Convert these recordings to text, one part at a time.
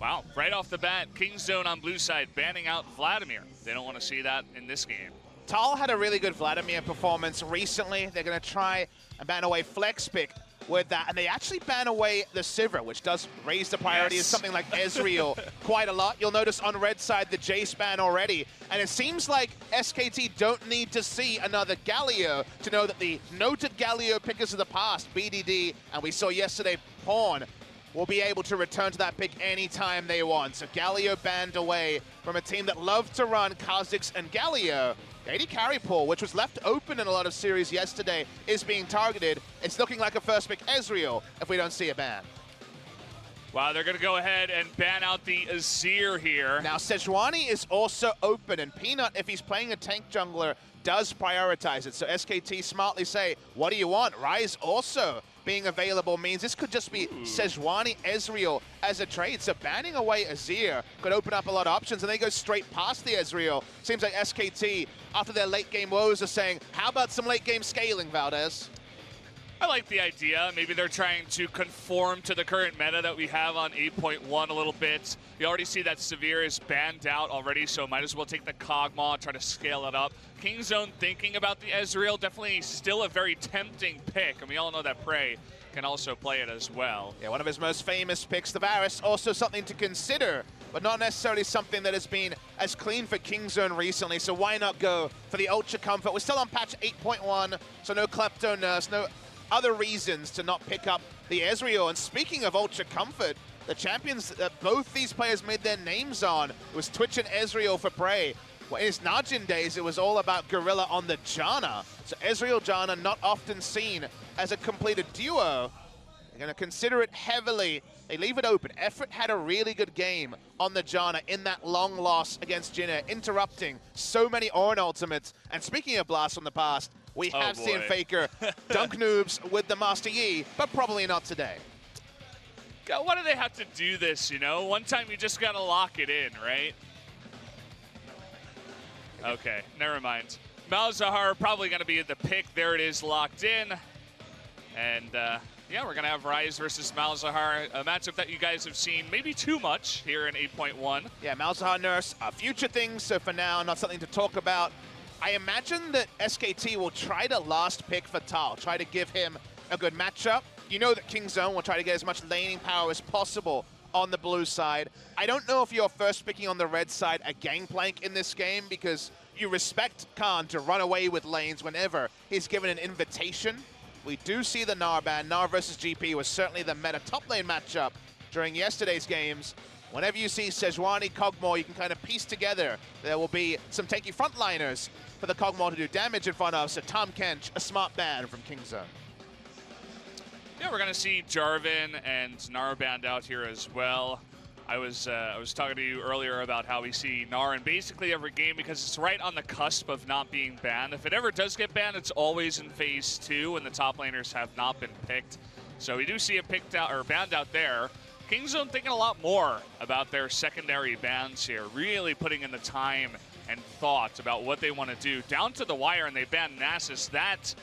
Wow, right off the bat, King's Zone on blue side banning out Vladimir. They don't want to see that in this game. Tal had a really good Vladimir performance recently. They're going to try and ban away Flex Pick with that, and they actually ban away the Sivir, which does raise the priority of something like Ezreal quite a lot. You'll notice on red side the Jace ban already, and it seems like SKT don't need to see another Galio to know that the noted Galio pickers of the past, BDD, and we saw yesterday Pawn, will be able to return to that pick anytime they want. So Galio banned away from a team that loved to run Kha'Zix and Galio. AD carry pool, which was left open in a lot of series yesterday, is being targeted. It's looking like a first pick Ezreal if we don't see a ban. Wow, they're going to go ahead and ban out the Azir here. Now, Sejuani is also open, and Peanut, if he's playing a tank jungler, does prioritize it. So SKT smartly say, what do you want? Ryze also being available means this could just be Sejuani Ezreal as a trade. So banning away Azir could open up a lot of options, and they go straight past the Ezreal. Seems like SKT, after their late game woes, are saying, how about some late game scaling, Valdez? I like the idea. Maybe they're trying to conform to the current meta that we have on 8.1 a little bit. You already see that Severe is banned out already, so might as well take the Kog'Maw, try to scale it up. King's Zone thinking about the Ezreal, definitely still a very tempting pick, and we all know that Prey can also play it as well. Yeah, one of his most famous picks, the Varus, also something to consider, but not necessarily something that has been as clean for King's Zone recently, so why not go for the Ultra Comfort? We're still on patch 8.1, so no Klepto Nurse, no other reasons to not pick up the Ezreal. And speaking of Ultra Comfort, the champions that both these players made their names on, it was Twitch and Ezreal for Prey. Well, in his Najin days, it was all about Gorilla on the Janna. So Ezreal Janna not often seen as a completed duo. They're going to consider it heavily. They leave it open. Effort had a really good game on the Janna in that long loss against Jinna, interrupting so many Ornn ultimates. And speaking of blasts from the past, we have seen Faker dunk noobs with the Master Yi, but probably not today. God, why do they have to do this, you know? One time you just gotta lock it in, right? Okay, never mind. Malzahar probably gonna be the pick. There it is, locked in. And yeah, we're gonna have Ryze versus Malzahar, a matchup that you guys have seen maybe too much here in 8.1. Yeah, Malzahar Nurse, future things, so for now, not something to talk about. I imagine that SKT will try to last pick for Tal, try to give him a good matchup. You know that King's Zone will try to get as much laning power as possible on the blue side. I don't know if you're first picking on the red side a Gangplank in this game, because you respect Khan to run away with lanes whenever he's given an invitation. We do see the Gnar ban. Gnar versus GP was certainly the meta top lane matchup during yesterday's games. Whenever you see Sejuani, Kog'Maw, you can kind of piece together there will be some tanky frontliners for the Kog'Maw to do damage in front of. So Tom Kench, a smart ban from King's Zone. Yeah, we're gonna see Jarvan and Gnar banned out here as well. I was talking to you earlier about how we see Gnar in basically every game because it's right on the cusp of not being banned. If it ever does get banned, it's always in phase 2 when the top laners have not been picked. So we do see it picked out or banned out there. King's Zone thinking a lot more about their secondary bans here, really putting in the time and thought about what they want to do. Down to the wire, and they banned Nasus. That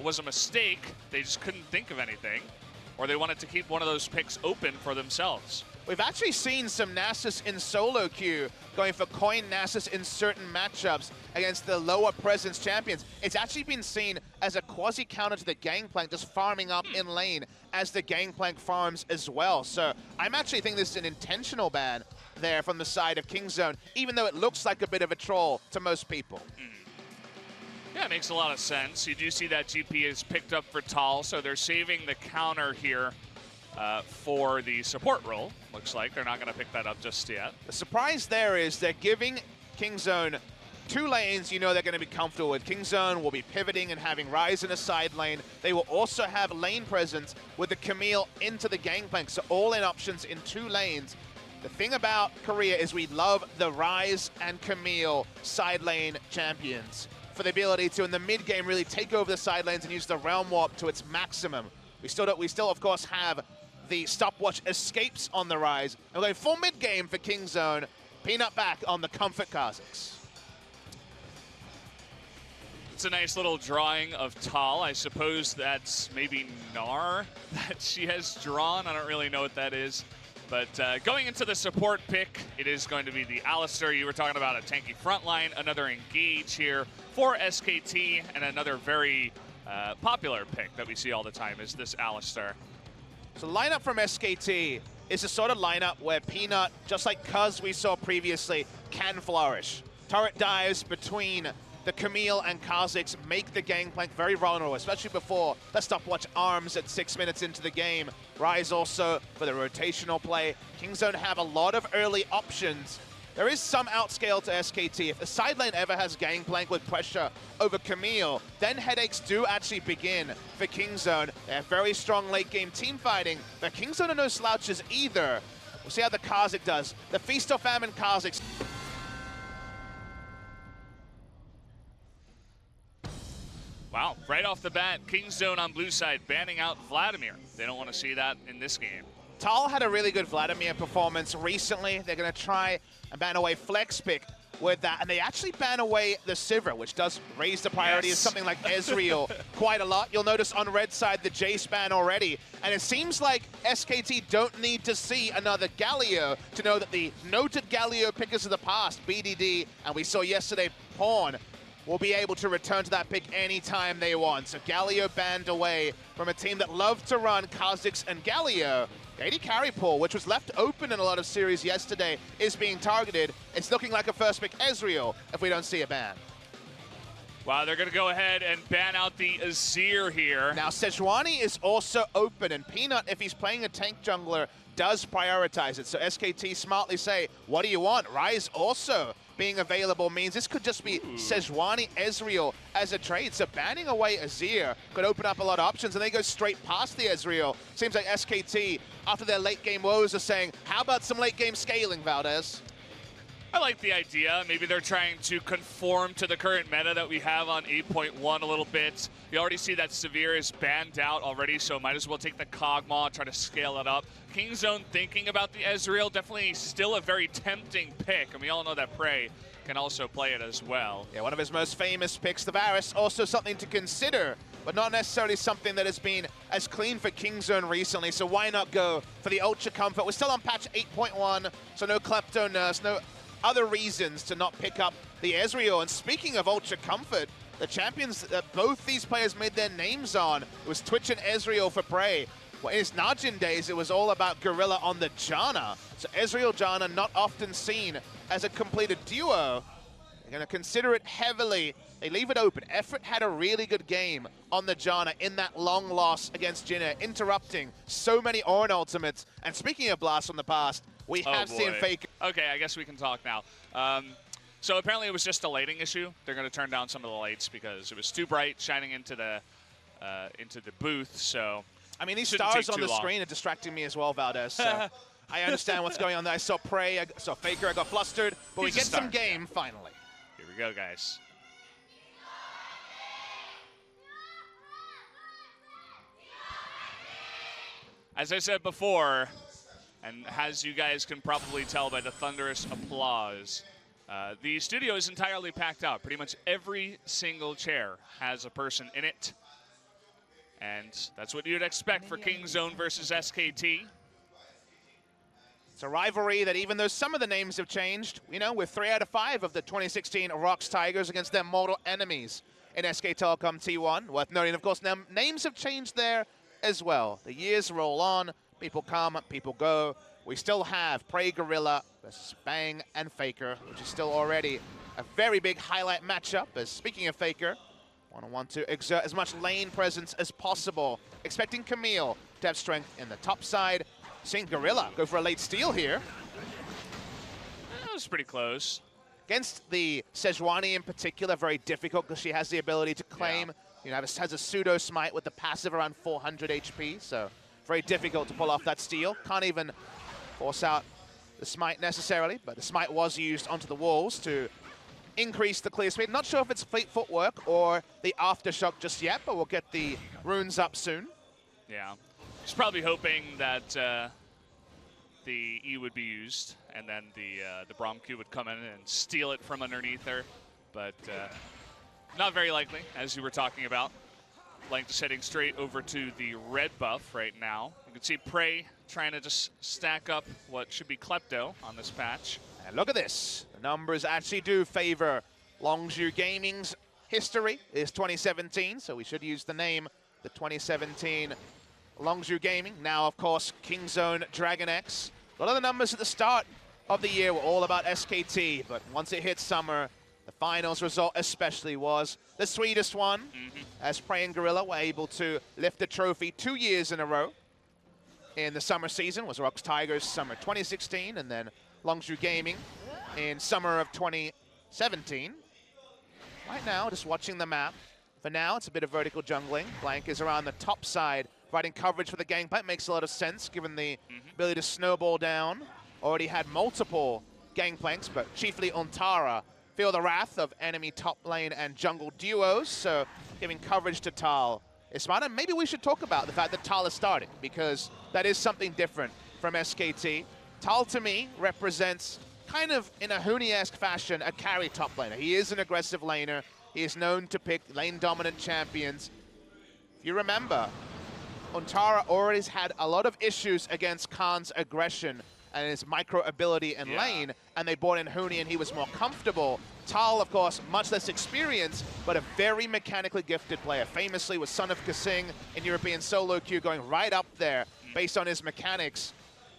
was a mistake. They just couldn't think of anything, or they wanted to keep one of those picks open for themselves. We've actually seen some Nasus in solo queue going for coin Nasus in certain matchups against the lower presence champions. It's actually been seen as a quasi counter to the Gangplank, just farming up in lane as the Gangplank farms as well. So I'm actually thinking this is an intentional ban there from the side of King's Zone, even though it looks like a bit of a troll to most people. Yeah, it makes a lot of sense. You do see that GP is picked up for Tal, so they're saving the counter here for the support role. Looks like they're not going to pick that up just yet. The surprise there is they're giving King's Zone 2 lanes you know they're going to be comfortable with. King's Zone will be pivoting and having Ryze in a side lane. They will also have lane presence with the Camille into the Gangplank, so all-in options in 2 lanes. The thing about Korea is we love the Ryze and Camille side lane champions for the ability to, in the mid-game, really take over the side lanes and use the Realm Warp to its maximum. We still, of course, have the stopwatch escapes on the Ryze. And we're going full mid-game for King's Zone. Peanut back on the Comfort Kha'Zix. It's a nice little drawing of Tal. I suppose that's maybe Gnar that she has drawn. I don't really know what that is. But going into the support pick, it is going to be the Alistar. You were talking about a tanky front line, another engage here for SKT, and another very popular pick that we see all the time is this Alistar. So lineup from SKT is the sort of lineup where Peanut, just like Cuz we saw previously, can flourish. Turret dives between the Camille and Kha'Zix make the gangplank very vulnerable, especially before the stopwatch arms at 6 minutes into the game. Rise also for the rotational play. Kingzone have a lot of early options. There is some outscale to SKT. If the side lane ever has gangplank with pressure over Camille, then headaches do actually begin for Kingzone. They have very strong late game team fighting, but Kingzone are no slouches either. We'll see how the Kha'Zix does. The Feast or Famine Kha'Zix. Wow, right off the bat, Kingzone on blue side banning out Vladimir. They don't want to see that in this game. Tal had a really good Vladimir performance recently. They're going to try and ban away Flex Pick with that, and they actually ban away the Sivir, which does raise the priority of something like Ezreal quite a lot. You'll notice on red side the Jace ban already, and it seems like SKT don't need to see another Galio to know that the noted Galio pickers of the past, BDD, and we saw yesterday Pawn, will be able to return to that pick anytime they want. So Galio banned away from a team that loved to run Kha'Zix and Galio. The AD carry pool, which was left open in a lot of series yesterday, is being targeted. It's looking like a first pick Ezreal if we don't see a ban. Wow, they're going to go ahead and ban out the Azir here. Now, Sejuani is also open, and Peanut, if he's playing a tank jungler, does prioritize it. So SKT smartly say, what do you want? Rise also being available means this could just be Sejuani Ezreal as a trade. So banning away Azir could open up a lot of options, and they go straight past the Ezreal. Seems like SKT, after their late game woes, are saying, how about some late game scaling, Valdez? I like the idea. Maybe they're trying to conform to the current meta that we have on 8.1 a little bit. You already see that Severe is banned out already, so might as well take the Kog'Maw, try to scale it up. Kingzone thinking about the Ezreal, definitely still a very tempting pick, and we all know that Prey can also play it as well. Yeah, one of his most famous picks, the Varus, also something to consider, but not necessarily something that has been as clean for Kingzone recently, so why not go for the Ultra Comfort? We're still on patch 8.1, so no Klepto Nurse, no other reasons to not pick up the Ezreal. And speaking of Ultra Comfort, the champions that both these players made their names on, it was Twitch and Ezreal for Prey. Well, in his Najin days, it was all about Gorilla on the Janna. So Ezreal Janna not often seen as a completed duo. They're going to consider it heavily. They leave it open. Effort had a really good game on the Janna in that long loss against Jinna, interrupting so many Ornn ultimates. And speaking of blasts from the past, we have seen Faker. Okay, I guess we can talk now. So apparently it was just a lighting issue. They're going to turn down some of the lights because it was too bright shining into the booth. So I mean, these stars on the screen are distracting me as well, Valdez. So I understand what's going on there. I saw Prey, I saw Faker, I got flustered, but we get some game finally. Here we go, guys. As I said before, and as you guys can probably tell by the thunderous applause, the studio is entirely packed out. Pretty much every single chair has a person in it. And that's what you'd expect for Kingzone versus SKT. It's a rivalry that even though some of the names have changed, you know, we're 3 out of 5 of the 2016 Rocks Tigers against their mortal enemies in SK Telecom T1. Worth noting, of course, names have changed there as well. The years roll on. People come, people go. We still have Prey Gorilla versus Bang and Faker, which is still already a very big highlight matchup. As speaking of Faker, want to exert as much lane presence as possible. Expecting Camille to have strength in the top side. Seeing Gorilla go for a late steal here. That was pretty close. Against the Sejuani in particular, very difficult because she has the ability to claim. Yeah. You know, has a pseudo smite with the passive around 400 HP, so very difficult to pull off that steal. Can't even force out the smite necessarily, but the smite was used onto the walls to increase the clear speed. Not sure if it's fleet footwork or the aftershock just yet, but we'll get the runes up soon. Yeah, just probably hoping that the E would be used, and then the Braum Q would come in and steal it from underneath her, but not very likely, as you were talking about. Blank just heading straight over to the red buff right now. You can see Prey trying to just stack up what should be Klepto on this patch. And look at this. The numbers actually do favor Longzhu Gaming's history. Is 2017, so we should use the name, the 2017 Longzhu Gaming. Now, of course, Kingzone DragonX. A lot of the numbers at the start of the year were all about SKT, but once it hit summer, the finals result especially was the sweetest one, as Prey and Gorilla were able to lift the trophy 2 years in a row. In the summer season was Rox Tigers summer 2016, and then Longzhu Gaming in summer of 2017. Right now, just watching the map. For now, it's a bit of vertical jungling. Blank is around the top side, providing coverage for the Gangplank. Makes a lot of sense, given the ability to snowball down. Already had multiple Gangplanks, but chiefly Untara feel the wrath of enemy top lane and jungle duos, so giving coverage to Tal is smart. And maybe we should talk about the fact that Tal is starting, because that is something different from SKT. Tal, to me, represents kind of, in a Huni-esque fashion, a carry top laner. He is an aggressive laner. He is known to pick lane-dominant champions. If you remember, Untara already had a lot of issues against Khan's aggression and his micro ability in lane, and they brought in Huni and he was more comfortable. Tal, of course, much less experience, but a very mechanically gifted player. Famously was Son of Kasing in European solo queue, going right up there based on his mechanics.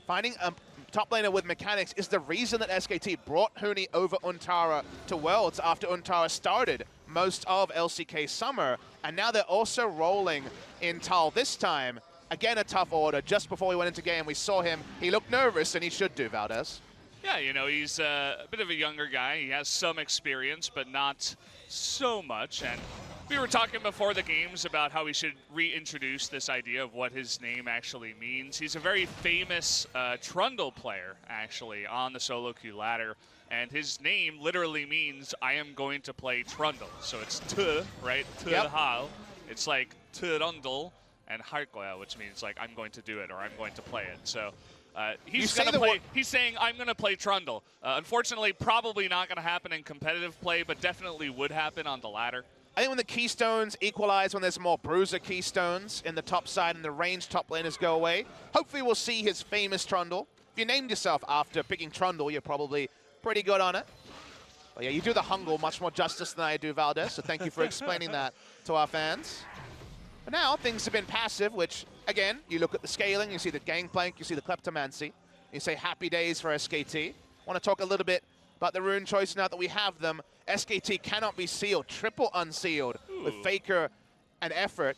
Finding a top laner with mechanics is the reason that SKT brought Huni over Untara to Worlds after Untara started most of LCK summer, and now they're also rolling in Tal this time. Again, a tough order. Just before we went into game, we saw him. He looked nervous, and he should do, Valdez. Yeah, you know, he's a bit of a younger guy. He has some experience, but not so much. And we were talking before the games about how we should reintroduce this idea of what his name actually means. He's a very famous Trundle player, actually, on the solo queue ladder. And his name literally means, I am going to play Trundle. So it's T, right? T-Hal. It's like Trundle. And Harkoya, which means like I'm going to do it or I'm going to play it. So he's going to play. He's saying I'm going to play Trundle. Unfortunately, probably not going to happen in competitive play, but definitely would happen on the ladder. I think when the keystones equalize, when there's more bruiser keystones in the top side and the range top laners go away, hopefully we'll see his famous Trundle. If you named yourself after picking Trundle, you're probably pretty good on it. But yeah, you do the Hungle much more justice than I do, Valdez. So thank you for explaining that to our fans. But now, things have been passive, which, again, you look at the scaling, you see the Gangplank, you see the Kleptomancy, you say happy days for SKT. I want to talk a little bit about the rune choice now that we have them. SKT cannot be sealed, triple unsealed with Faker and Effort.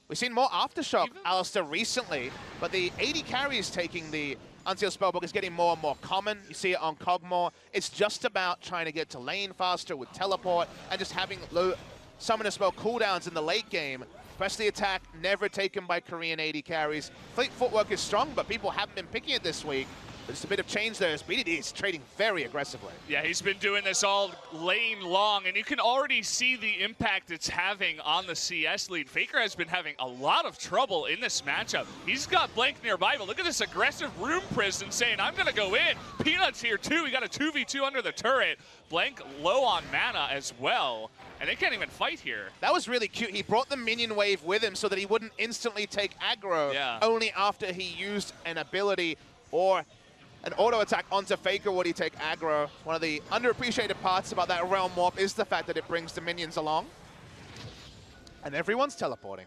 We've seen more Aftershock, Alistair, recently, but the AD carries taking the unsealed spellbook is getting more and more common. You see it on Kog'Maw. It's just about trying to get to lane faster with teleport and just having low summoner spell cooldowns in the late game. Press the attack, never taken by Korean AD carries. Fleet footwork is strong, but people haven't been picking it this week. There's a bit of change there as BDD is trading very aggressively. Yeah, he's been doing this all lane long, and you can already see the impact it's having on the CS lead. Faker has been having a lot of trouble in this matchup. He's got Blank nearby, but look at this aggressive Rune Prison saying, I'm going to go in. Peanut's here too. He got a 2v2 under the turret. Blank low on mana as well, and they can't even fight here. That was really cute. He brought the minion wave with him so that he wouldn't instantly take aggro, only after he used an ability or an auto attack onto Faker would he take aggro. One of the underappreciated parts about that Realm Warp is the fact that it brings the minions along. And everyone's teleporting.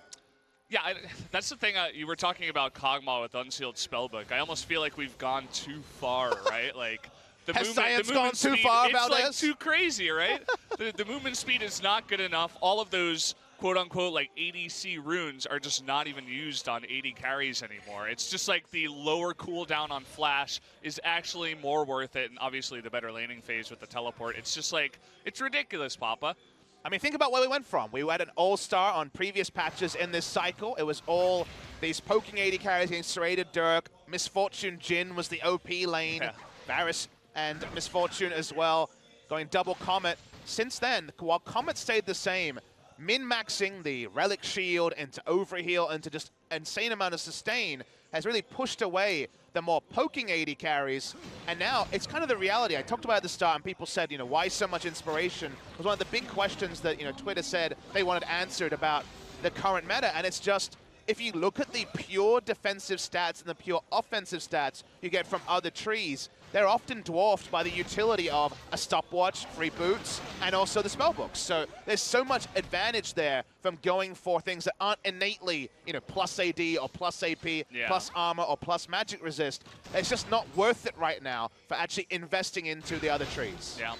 Yeah, that's the thing. You were talking about Kog'Maw with Unsealed Spellbook. I almost feel like we've gone too far, right? Like Has science gone too far, Valdez? It's like too crazy, right? the movement speed is not good enough. All of those quote-unquote like ADC runes are just not even used on AD carries anymore. It's just like the lower cooldown on Flash is actually more worth it, and obviously the better laning phase with the teleport. It's just like, it's ridiculous, Papa. I mean, think about where we went from. We had an all-star on previous patches in this cycle. It was all these poking AD carries against Serrated Dirk. Misfortune Jhin was the OP lane. Varus and Misfortune as well, going double Comet. Since then, while Comet stayed the same, min-maxing the Relic Shield into Overheal into just insane amount of sustain has really pushed away the more poking AD carries. And now it's kind of the reality. I talked about it at the start and people said, you know, why so much inspiration? It was one of the big questions that, you know, Twitter said they wanted answered about the current meta, and it's just, if you look at the pure defensive stats and the pure offensive stats you get from other trees, they're often dwarfed by the utility of a stopwatch, free boots, and also the spellbooks. So there's so much advantage there from going for things that aren't innately, you know, plus AD or plus AP, plus armor or plus magic resist. It's just not worth it right now for actually investing into the other trees. Yeah.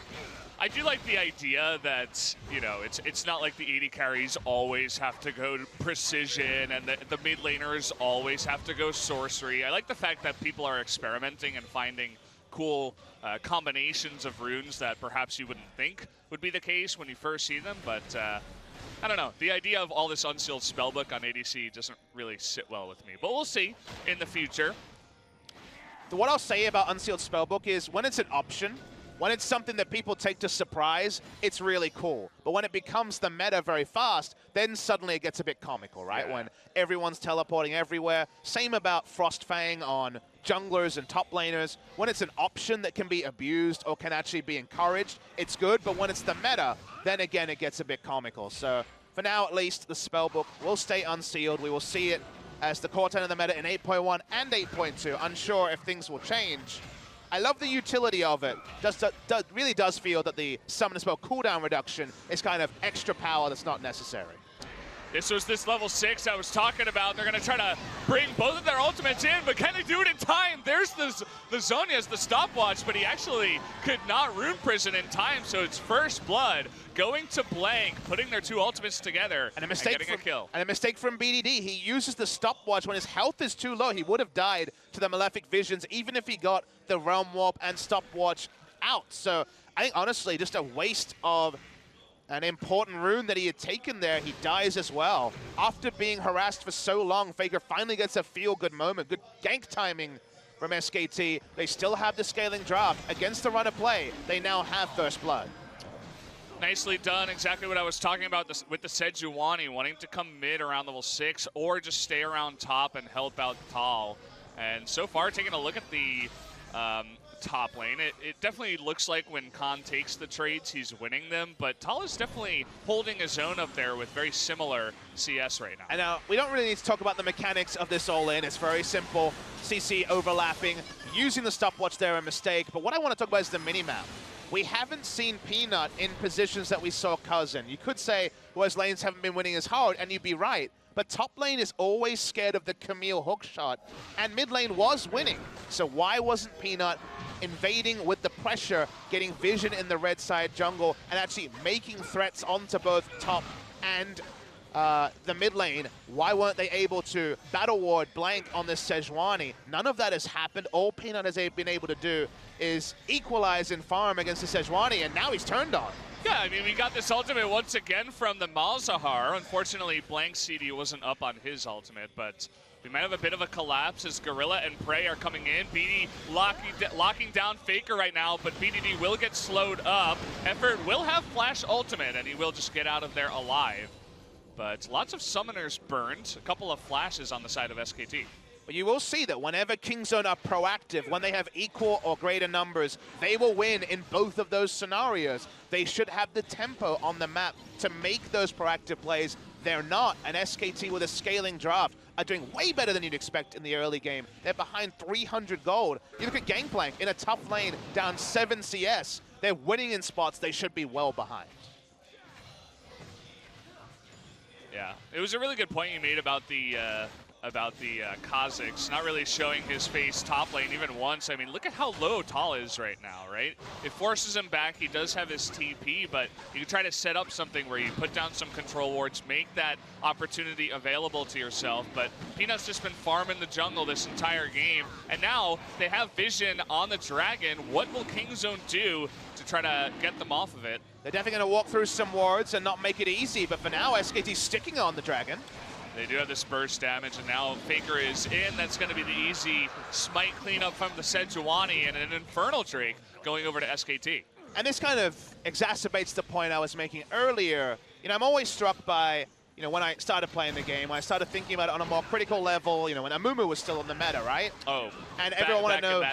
I do like the idea that, you know, it's not like the AD carries always have to go precision and the mid laners always have to go sorcery. I like the fact that people are experimenting and finding cool combinations of runes that perhaps you wouldn't think would be the case when you first see them, but I don't know. The idea of all this unsealed spellbook on ADC doesn't really sit well with me, but we'll see in the future. What I'll say about unsealed spellbook is when it's an option, when it's something that people take to surprise, it's really cool. But when it becomes the meta very fast, then suddenly it gets a bit comical, right? Yeah. When everyone's teleporting everywhere. Same about Frostfang on junglers and top laners. When it's an option that can be abused or can actually be encouraged, it's good. But when it's the meta, then again it gets a bit comical. So for now, at least, the spellbook will stay unsealed. We will see it as the core 10 of the meta in 8.1 and 8.2. Unsure if things will change. I love the utility of it. Really does feel that the summon spell cooldown reduction is kind of extra power that's not necessary. This was this level 6 I was talking about. They're going to try to bring both of their ultimates in, but can they do it in time? There's the Zhonya's the stopwatch, but he actually could not rune prison in time, so it's first blood going to blank, putting their two ultimates together and getting a kill. And a mistake from BDD. He uses the stopwatch when his health is too low. He would have died to the Malefic Visions, even if he got the Realm Warp and stopwatch out. So I think, honestly, just a waste of an important rune that he had taken there. He dies as well. After being harassed for so long, Faker finally gets a feel-good moment. Good gank timing from SKT. They still have the scaling draft. Against the run of play, they now have first blood. Nicely done. Exactly what I was talking about with the Sejuani, wanting to come mid around level 6 or just stay around top and help out Tal. And so far, taking a look at the top lane, it definitely looks like when Khan takes the trades, he's winning them, but Tal is definitely holding his own up there with very similar CS right now. And now, we don't really need to talk about the mechanics of this all-in. It's very simple. CC overlapping, using the stopwatch there a mistake, but what I want to talk about is the minimap. We haven't seen Peanut in positions that we saw Cousin. You could say, well, his lanes haven't been winning as hard, and you'd be right. But top lane is always scared of the Camille hook shot, and mid lane was winning. So why wasn't Peanut invading with the pressure, getting vision in the red side jungle, and actually making threats onto both top and the mid lane? Why weren't they able to battle ward blank on this Sejuani? None of that has happened. All Peanut has been able to do is equalize in farm against the Sejuani, and now he's turned on. Yeah, I mean, we got this ultimate once again from the Malzahar. Unfortunately, Blank CD wasn't up on his ultimate, but we might have a bit of a collapse as Gorilla and Prey are coming in. BD locking down Faker right now, but BDD will get slowed up. Effort will have Flash ultimate, and he will just get out of there alive. But lots of summoners burned, a couple of flashes on the side of SKT. But you will see that whenever Kingzone are proactive, when they have equal or greater numbers, they will win in both of those scenarios. They should have the tempo on the map to make those proactive plays. They're not, and SKT with a scaling draft are doing way better than you'd expect in the early game. They're behind 300 gold. You look at Gangplank in a tough lane, down 7 CS. They're winning in spots they should be well behind. Yeah, it was a really good point you made about the Kha'Zix not really showing his face top lane even once. I mean, look at how low Tal is right now, right? It forces him back. He does have his TP, but you can try to set up something where you put down some control wards, make that opportunity available to yourself. But Peanut's just been farming the jungle this entire game, and now they have vision on the Dragon. What will Kingzone do to try to get them off of it? They're definitely going to walk through some wards and not make it easy, but for now, SKT's sticking on the Dragon. They do have this burst damage, and now Faker is in. That's going to be the easy smite cleanup from the Sejuani and an Infernal Drake going over to SKT. And this kind of exacerbates the point I was making earlier. You know, I'm always struck by, you know, when I started playing the game, I started thinking about it on a more critical level, you know, when Amumu was still in the meta, right? Oh, and everyone wanted to know,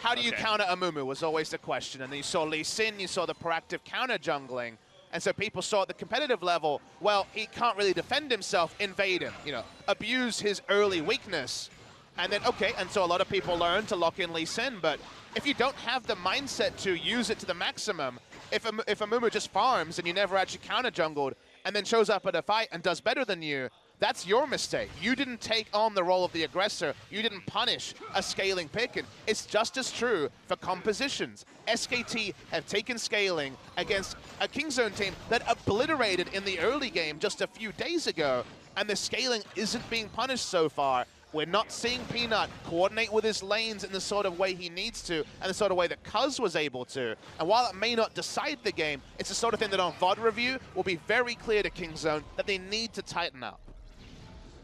how do you Okay. counter Amumu was always the question. And then you saw Lee Sin, you saw the proactive counter jungling. And so people saw at the competitive level, well, he can't really defend himself, invade him, abuse his early weakness. And then, okay, and so a lot of people learn to lock in Lee Sin, but if you don't have the mindset to use it to the maximum, if a Mumu just farms and you never actually counter-jungled and then shows up at a fight and does better than you, that's your mistake. You didn't take on the role of the aggressor. You didn't punish a scaling pick. And it's just as true for compositions. SKT have taken scaling against a Kingzone team that obliterated in the early game just a few days ago, and the scaling isn't being punished so far. We're not seeing Peanut coordinate with his lanes in the sort of way he needs to, and the sort of way that Cuz was able to. And while it may not decide the game, it's the sort of thing that on VOD review will be very clear to Kingzone that they need to tighten up.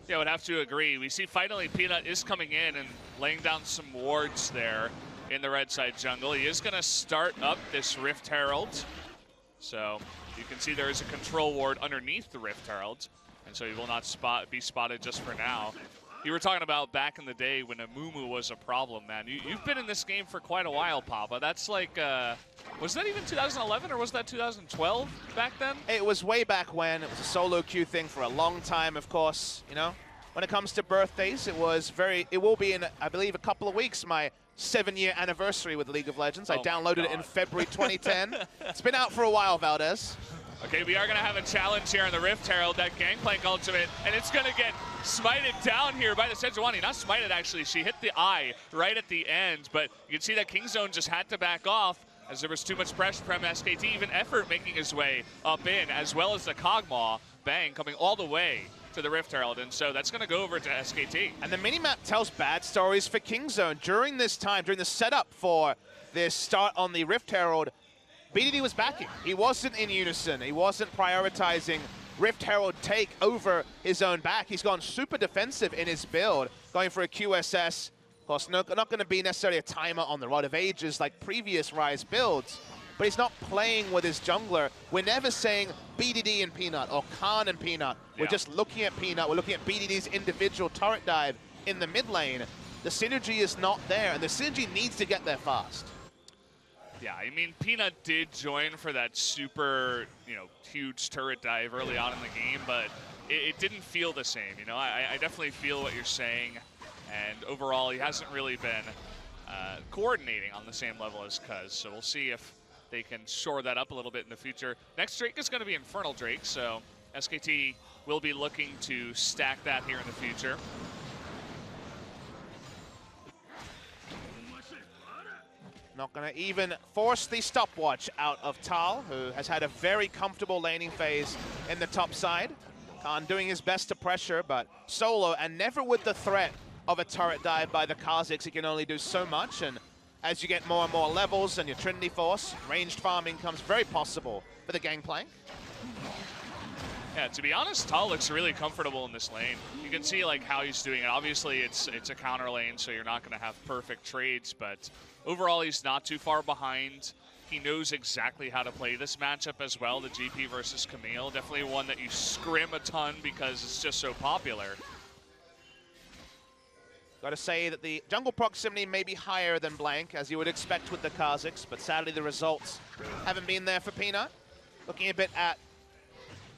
Yeah, I would have to agree. We see finally Peanut is coming in and laying down some wards there in the red side jungle. He is going to start up this Rift Herald. So you can see there is a control ward underneath the Rift Herald, and so he will not be spotted just for now. You were talking about back in the day when a Mumu was a problem, man. You've been in this game for quite a while, Papa. That's like, was that even 2011 or was that 2012 back then? It was way back when. It was a solo queue thing for a long time, of course. When it comes to birthdays, it will be in, I believe, a couple of weeks, my 7-year anniversary with League of Legends. I downloaded it in February 2010. It's been out for a while, Valdez. Okay, we are going to have a challenge here on the Rift Herald, that Gangplank ultimate, and it's going to get smited down here by the Sejuani. Not smited, actually. She hit the eye right at the end, but you can see that Kingzone just had to back off as there was too much pressure from SKT, even Effort making his way up in, as well as the Kog'Maw, Bang, coming all the way to the Rift Herald, and so that's going to go over to SKT. And the minimap tells bad stories for Kingzone. During this time, during the setup for this start on the Rift Herald, BDD was backing. He wasn't in unison. He wasn't prioritizing Rift Herald take over his own back. He's gone super defensive in his build, going for a QSS. Of course, not going to be necessarily a timer on the Rod of Ages like previous Rise builds, but he's not playing with his jungler. We're never saying BDD and Peanut or Khan and Peanut. We're just looking at Peanut. We're looking at BDD's individual turret dive in the mid lane. The synergy is not there, and the synergy needs to get there fast. Yeah, I mean, Peanut did join for that super, huge turret dive early on in the game, but it didn't feel the same. I definitely feel what you're saying, and overall, he hasn't really been coordinating on the same level as Cuz, so we'll see if they can shore that up a little bit in the future. Next Drake is going to be Infernal Drake, so SKT will be looking to stack that here in the future. Not going to even force the stopwatch out of Tal, who has had a very comfortable laning phase in the top side. Khan doing his best to pressure, but solo, and never with the threat of a turret dive by the Kha'Zix. He can only do so much, and as you get more and more levels and your Trinity Force, ranged farming becomes very possible for the Gangplank. Yeah, to be honest, Tal looks really comfortable in this lane. You can see how he's doing it. Obviously, it's a counter lane, so you're not going to have perfect trades, but overall, he's not too far behind. He knows exactly how to play this matchup as well, the GP versus Camille. Definitely one that you scrim a ton because it's just so popular. Got to say that the jungle proximity may be higher than Blank, as you would expect with the Kha'Zix, but sadly the results haven't been there for Peanut. Looking a bit at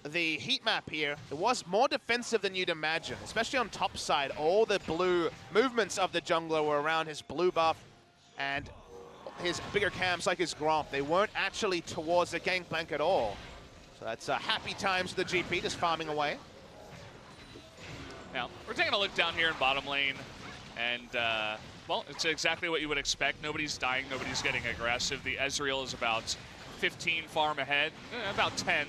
the heat map here, it was more defensive than you'd imagine, especially on top side. All the blue movements of the jungler were around his blue buff and his bigger camps like his Gromp. They weren't actually towards the Gangplank at all. So that's happy times for the GP, just farming away. Now, we're taking a look down here in bottom lane, and, well, it's exactly what you would expect. Nobody's dying, nobody's getting aggressive. The Ezreal is about 15 farm ahead, about 10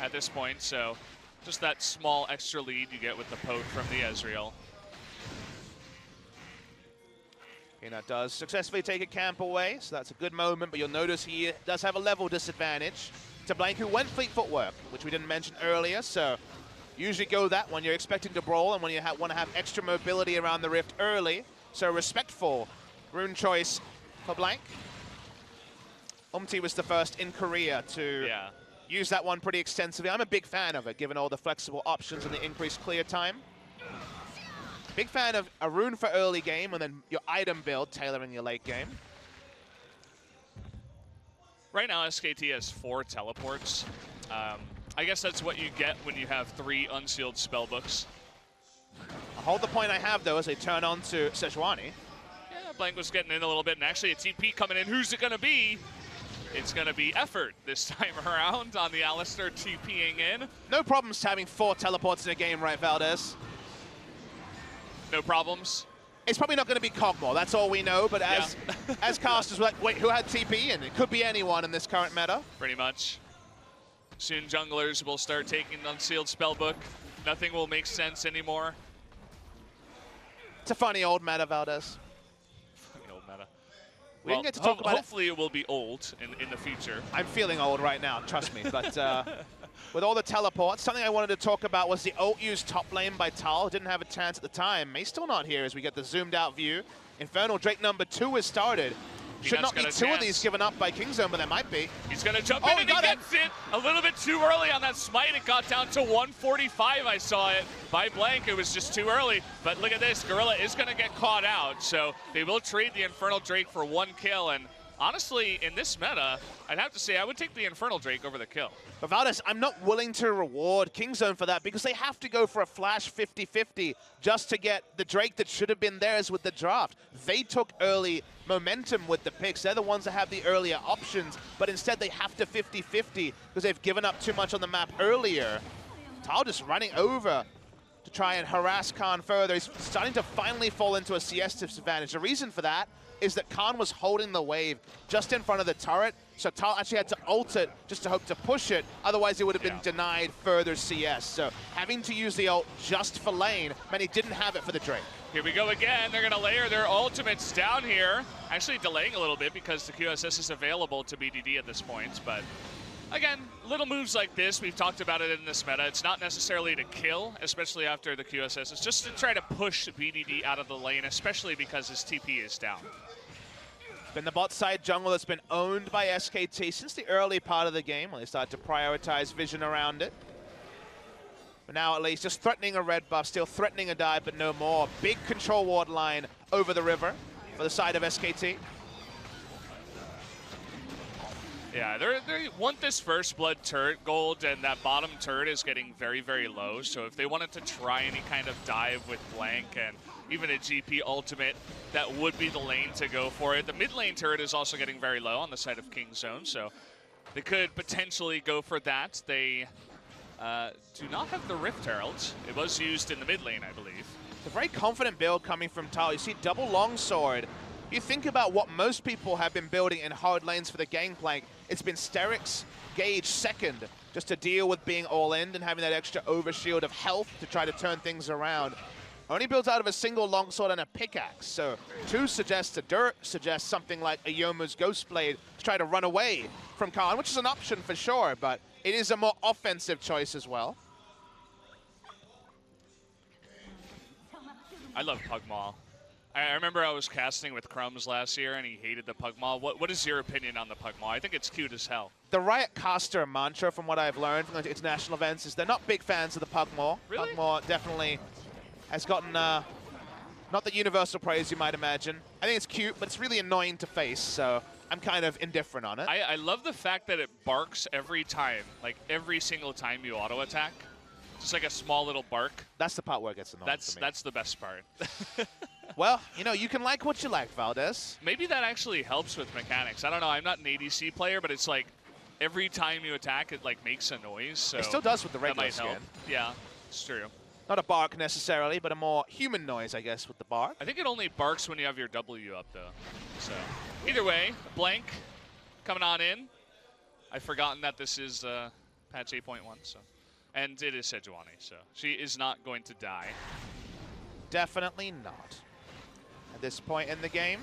at this point, so just that small extra lead you get with the poke from the Ezreal. Peanut does successfully take a camp away, so that's a good moment, but you'll notice he does have a level disadvantage to Blank, who went fleet footwork, which we didn't mention earlier, so usually go that when you're expecting to brawl and when you want to have extra mobility around the Rift early, so respectful rune choice for Blank. Umti was the first in Korea to use that one pretty extensively. I'm a big fan of it, given all the flexible options and the increased clear time. Big fan of a rune for early game and then your item build tailoring your late game. Right now, SKT has 4 teleports. I guess that's what you get when you have 3 unsealed spellbooks. I'll hold the point I have, though, as they turn on to Sejuani. Yeah, Blank was getting in a little bit, and actually a TP coming in. Who's it going to be? It's going to be Effort this time around on the Alistar TPing in. No problems having 4 teleports in a game, right, Valdez? No problems. It's probably not going to be Kog'Maw, that's all we know, but as as casters, we're like, wait, who had TP? And it could be anyone in this current meta. Pretty much. Soon junglers will start taking unsealed spellbook. Nothing will make sense anymore. It's a funny old meta, Valdez. Funny old meta. We didn't get to talk about hopefully it will be old in the future. I'm feeling old right now, trust me. But with all the teleports, something I wanted to talk about was the ult used top lane by Tal. Didn't have a chance at the time. May still not here as we get the zoomed out view. Infernal Drake number 2 has started. Should not be 2 of these given up by Kingzone, but there might be. He's going to jump in and he gets it a little bit too early on that smite. It got down to 145. I saw it by Blank. It was just too early. But look at this. Gorilla is going to get caught out. So they will trade the Infernal Drake for 1 kill. And honestly, in this meta, I'd have to say I would take the Infernal Drake over the kill. But Valdez, I'm not willing to reward Kingzone for that because they have to go for a flash 50-50 just to get the Drake that should have been theirs with the draft. They took early momentum with the picks. They're the ones that have the earlier options, but instead they have to 50-50 because they've given up too much on the map earlier. Tal just running over to try and harass Khan further. He's starting to finally fall into a CS disadvantage. The reason for that is that Khan was holding the wave just in front of the turret, so Tal actually had to ult it just to hope to push it, otherwise he would have been denied further CS. So having to use the ult just for lane meant he didn't have it for the Drake. Here we go again. They're going to layer their ultimates down here. Actually delaying a little bit because the QSS is available to BDD at this point, but again, little moves like this, we've talked about it in this meta. It's not necessarily to kill, especially after the QSS. It's just to try to push BDD out of the lane, especially because his TP is down. Been the bot side jungle that's been owned by SKT since the early part of the game when they started to prioritize vision around it. But now at least just threatening a red buff, still threatening a dive, but no more. Big control ward line over the river for the side of SKT. Yeah, they want this first blood turret gold, and that bottom turret is getting very, very low. So if they wanted to try any kind of dive with Blank and even a GP ultimate, that would be the lane to go for it. The mid lane turret is also getting very low on the side of Kingzone, so they could potentially go for that. They do not have the Rift Herald. It was used in the mid lane, I believe. It's a very confident build coming from Tal. You see double longsword. You think about what most people have been building in hard lanes for the Gangplank. It's been Sterix, Gage second, just to deal with being all-in and having that extra overshield of health to try to turn things around. Only builds out of a single longsword and a pickaxe, so 2 suggests a dirt, suggests something like a Yomu's Ghostblade to try to run away from Khan, which is an option for sure, but it is a more offensive choice as well. I love Pugmaw. I remember I was casting with Crumbs last year, and he hated the Pugmaw. What is your opinion on the Pugmaw? I think it's cute as hell. The Riot caster mantra, from what I've learned from the international events, is they're not big fans of the Pugmaw. Really? Pugmaw definitely has gotten not the universal praise you might imagine. I think it's cute, but it's really annoying to face, so I'm kind of indifferent on it. I love the fact that it barks every time, like every single time you auto-attack. Just like a small little bark. That's the part where it gets annoying for me. That's the best part. Well, you know, you can like what you like, Valdez. Maybe that actually helps with mechanics. I don't know. I'm not an ADC player, but it's like every time you attack, it like makes a noise. So it still does with the that regular might skin. help. Yeah, it's true. Not a bark necessarily, but a more human noise, I guess, with the bark. I think it only barks when you have your W up, though. So either way, Blank coming on in. I've forgotten that this is patch 8.1, so. And it is Sejuani, so she is not going to die. Definitely not. At this point in the game,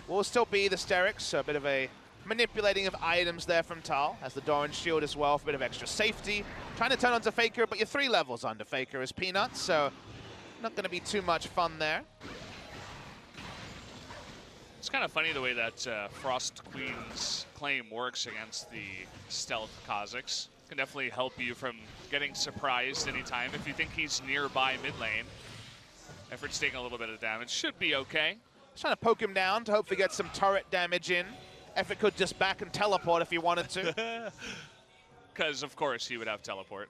will still be the Sterix, so a bit of a manipulating of items there from Tal. Has the Doran shield as well for a bit of extra safety. Trying to turn onto Faker, but you're 3 levels under Faker as Peanuts, so not going to be too much fun there. It's kind of funny the way that Frost Queen's claim works against the stealth Kha'Zix. Can definitely help you from getting surprised anytime. If you think he's nearby mid lane, Effort's taking a little bit of damage. Should be okay. Just trying to poke him down to hopefully get some turret damage in. Effort could just back and teleport if he wanted to. because of course he would have teleport.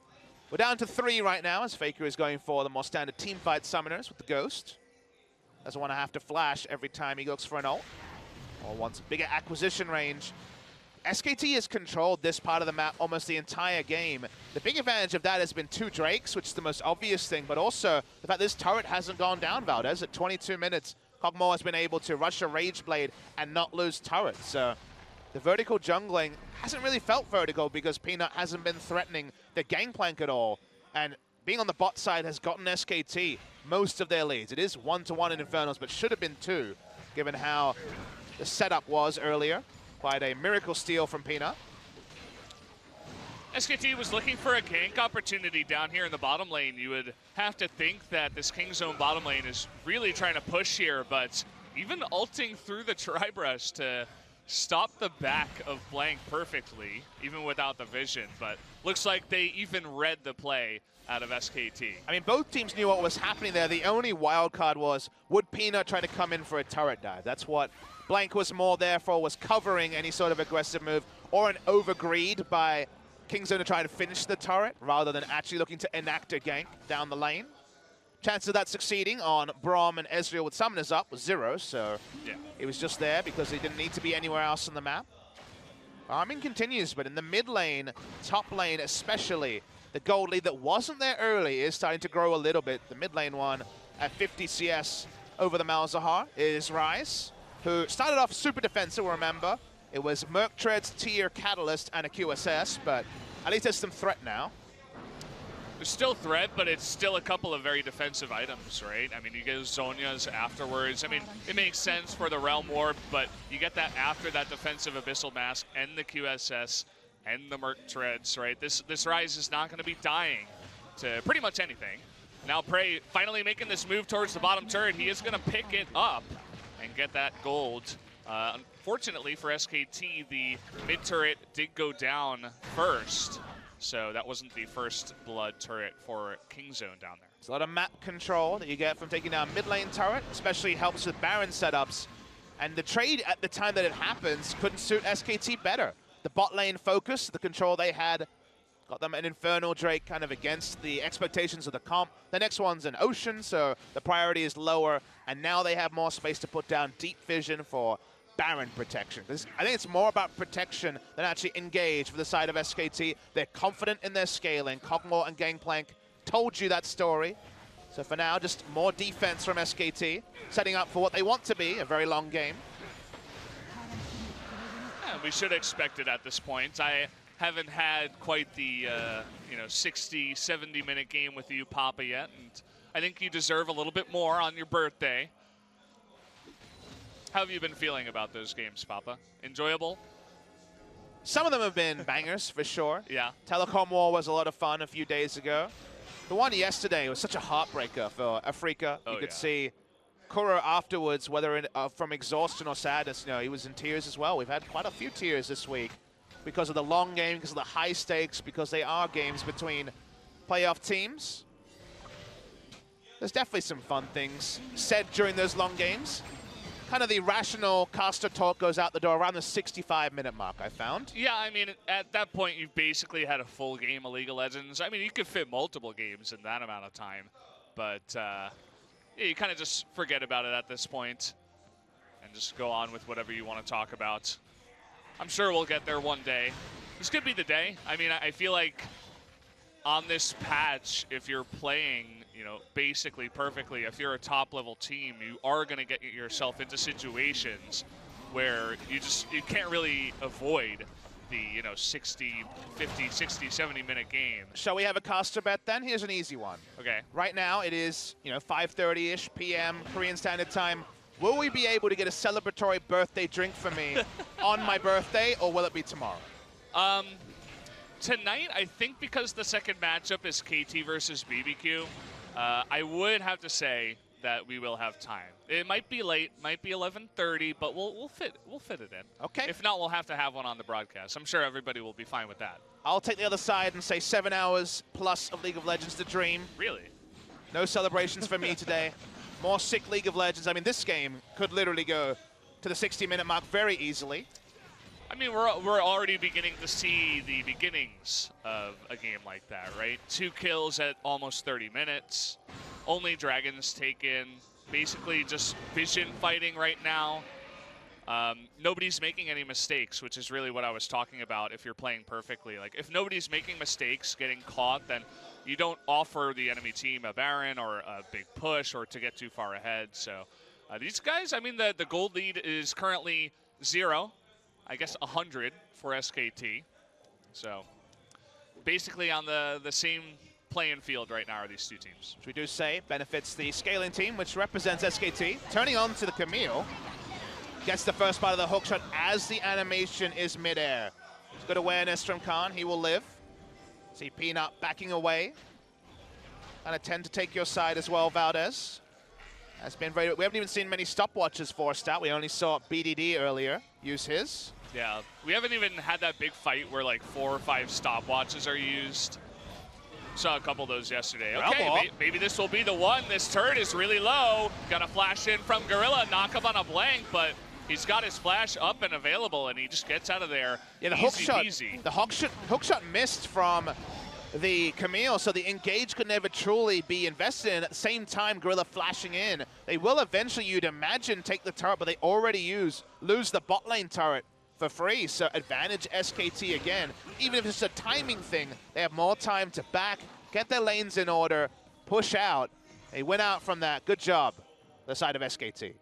We're down to 3 right now as Faker is going for the more standard teamfight summoners with the Ghost. Doesn't want to have to flash every time he looks for an ult, or wants bigger acquisition range. SKT has controlled this part of the map almost the entire game. The big advantage of that has been 2 Drakes, which is the most obvious thing, but also the fact this turret hasn't gone down, Valdez. At 22 minutes, Kog'Maw has been able to rush a Rage Blade and not lose turrets. So the vertical jungling hasn't really felt vertical because Peanut hasn't been threatening the gangplank at all. And being on the bot side has gotten SKT most of their leads. It is 1-to-1 in Infernals, but should have been 2, given how the setup was earlier. Quite a miracle steal from Peanut. SKT was looking for a gank opportunity down here in the bottom lane. You would have to think that this King Zone bottom lane is really trying to push here, but even ulting through the Tri-Brush to stop the back of Blank perfectly, even without the vision. But looks like they even read the play out of SKT. I mean, both teams knew what was happening there. The only wild card was, would Peanut try to come in for a turret dive? That's what Blank was more there for, was covering any sort of aggressive move, or an overgreed by Kingzone to try to finish the turret, rather than actually looking to enact a gank down the lane. Chance of that succeeding on Braum and Ezreal with summoners up was 0, so yeah, it was just there because he didn't need to be anywhere else on the map. Farming continues, but in the mid lane, top lane especially, the gold lead that wasn't there early is starting to grow a little bit. The mid lane one at 50 CS over the Malzahar is Ryze, who started off super defensive, remember. It was Merc Treads, Tier, Catalyst, and a QSS, but at least there's some threat now. There's still threat, but it's still a couple of very defensive items, right? I mean, you get Zhonya's afterwards. I mean, it makes sense for the Realm Warp, but you get that after that defensive Abyssal Mask and the QSS and the Merc Treads, right? This Ryze is not going to be dying to pretty much anything. Now Prey finally making this move towards the bottom turret. He is going to pick it up and get that gold. Unfortunately for SKT, the mid turret did go down first. So that wasn't the first blood turret for Kingzone down there. There's a lot of map control that you get from taking down mid lane turret, especially helps with Baron setups. And the trade at the time that it happens couldn't suit SKT better. The bot lane focus, the control they had, got them an Infernal Drake kind of against the expectations of the comp. The next one's an Ocean, so the priority is lower. And now they have more space to put down Deep Vision for Baron protection. I think it's more about protection than actually engage for the side of SKT. They're confident in their scaling. Kog'Maw and Gangplank told you that story. So for now, just more defense from SKT, setting up for what they want to be, a very long game. Yeah, we should expect it at this point. I haven't had quite the 60, 70-minute game with you, Papa, yet, and I think you deserve a little bit more on your birthday. How have you been feeling about those games, Papa? Enjoyable? Some of them have been bangers, for sure. Yeah. Telecom War was a lot of fun a few days ago. The one yesterday was such a heartbreaker for Afrika. You could see Kuro afterwards, whether from exhaustion or sadness, he was in tears as well. We've had quite a few tears this week because of the long game, because of the high stakes, because they are games between playoff teams. There's definitely some fun things said during those long games. Kind of the rational caster talk goes out the door around the 65-minute mark, I found. Yeah, I mean, at that point, you've basically had a full game of League of Legends. I mean, you could fit multiple games in that amount of time. But yeah, you kind of just forget about it at this point and just go on with whatever you want to talk about. I'm sure we'll get there one day. This could be the day. I mean, I feel like on this patch, if you're playing basically perfectly, if you're a top-level team, you are going to get yourself into situations where you can't really avoid the 60, 50, 60, 70-minute game. Shall we have a caster bet then? Here's an easy one. Okay. Right now it is 5:30-ish p.m. Korean Standard Time. Will we be able to get a celebratory birthday drink for me on my birthday, or will it be tomorrow? Tonight, I think because the second matchup is KT versus BBQ, I would have to say that we will have time. It might be late, might be 11:30, but we'll fit it in. Okay. If not, we'll have to have one on the broadcast. I'm sure everybody will be fine with that. I'll take the other side and say 7 hours plus of League of Legends to dream. Really? No celebrations for me today. More sick League of Legends. I mean, this game could literally go to the 60-minute mark very easily. I mean, we're already beginning to see the beginnings of a game like that, right? 2 kills at almost 30 minutes. Only dragons taken. Basically just vision fighting right now. Nobody's making any mistakes, which is really what I was talking about if you're playing perfectly. Like, if nobody's making mistakes, getting caught, then you don't offer the enemy team a Baron or a big push or to get too far ahead. So these guys, I mean, the gold lead is currently 0. I guess 100 for SKT. So basically on the same playing field right now are these two teams. Which we do say benefits the scaling team, which represents SKT. Turning on to the Camille. Gets the first part of the hook shot as the animation is midair. Good awareness from Khan. He will live. See Peanut backing away. And tend to take your side as well, Valdez. Has been very. We haven't even seen many stopwatches forced out. We only saw BDD earlier use his. Yeah, we haven't even had that big fight where like 4 or 5 stopwatches are used. Saw a couple of those yesterday. Okay, maybe this will be the one. This turret is really low. Got a flash in from Gorilla, knock up on a blank, but he's got his flash up and available, and he just gets out of there. Yeah, the hook shot missed from the Camille, so the engage could never truly be invested in. At the same time, Gorilla flashing in. They will eventually, you'd imagine, take the turret, but they already lose the bot lane turret for free. So advantage SKT again. Even if it's a timing thing, they have more time to back, get their lanes in order, push out. They went out from that. Good job, the side of SKT.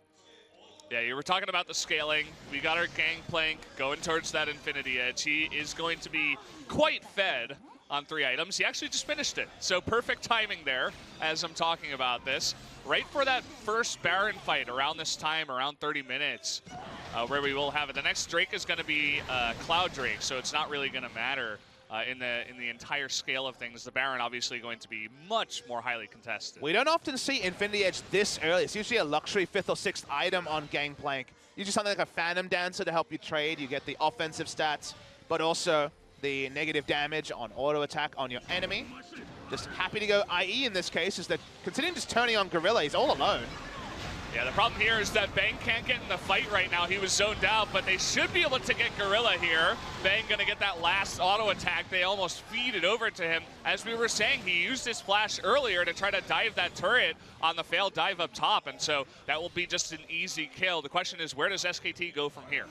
Yeah, you were talking about the scaling. We got our Gangplank going towards that Infinity Edge. He is going to be quite fed on 3 items. He actually just finished it. So perfect timing there as I'm talking about this. Right for that first Baron fight around this time, around 30 minutes, where we will have it. The next Drake is going to be Cloud Drake, so it's not really going to matter in the entire scale of things. The Baron obviously going to be much more highly contested. We don't often see Infinity Edge this early. It's usually a luxury 5th or 6th item on Gangplank. Usually something like a Phantom Dancer to help you trade. You get the offensive stats, but also the negative damage on auto attack on your enemy. Just happy to go IE in this case, is that considering just turning on Gorilla, he's all alone. Yeah, the problem here is that Bang can't get in the fight right now. He was zoned out, but they should be able to get Gorilla here. Bang gonna get that last auto attack. They almost feed it over to him. As we were saying, he used his flash earlier to try to dive that turret on the failed dive up top, and so that will be just an easy kill. The question is, where does SKT go from here?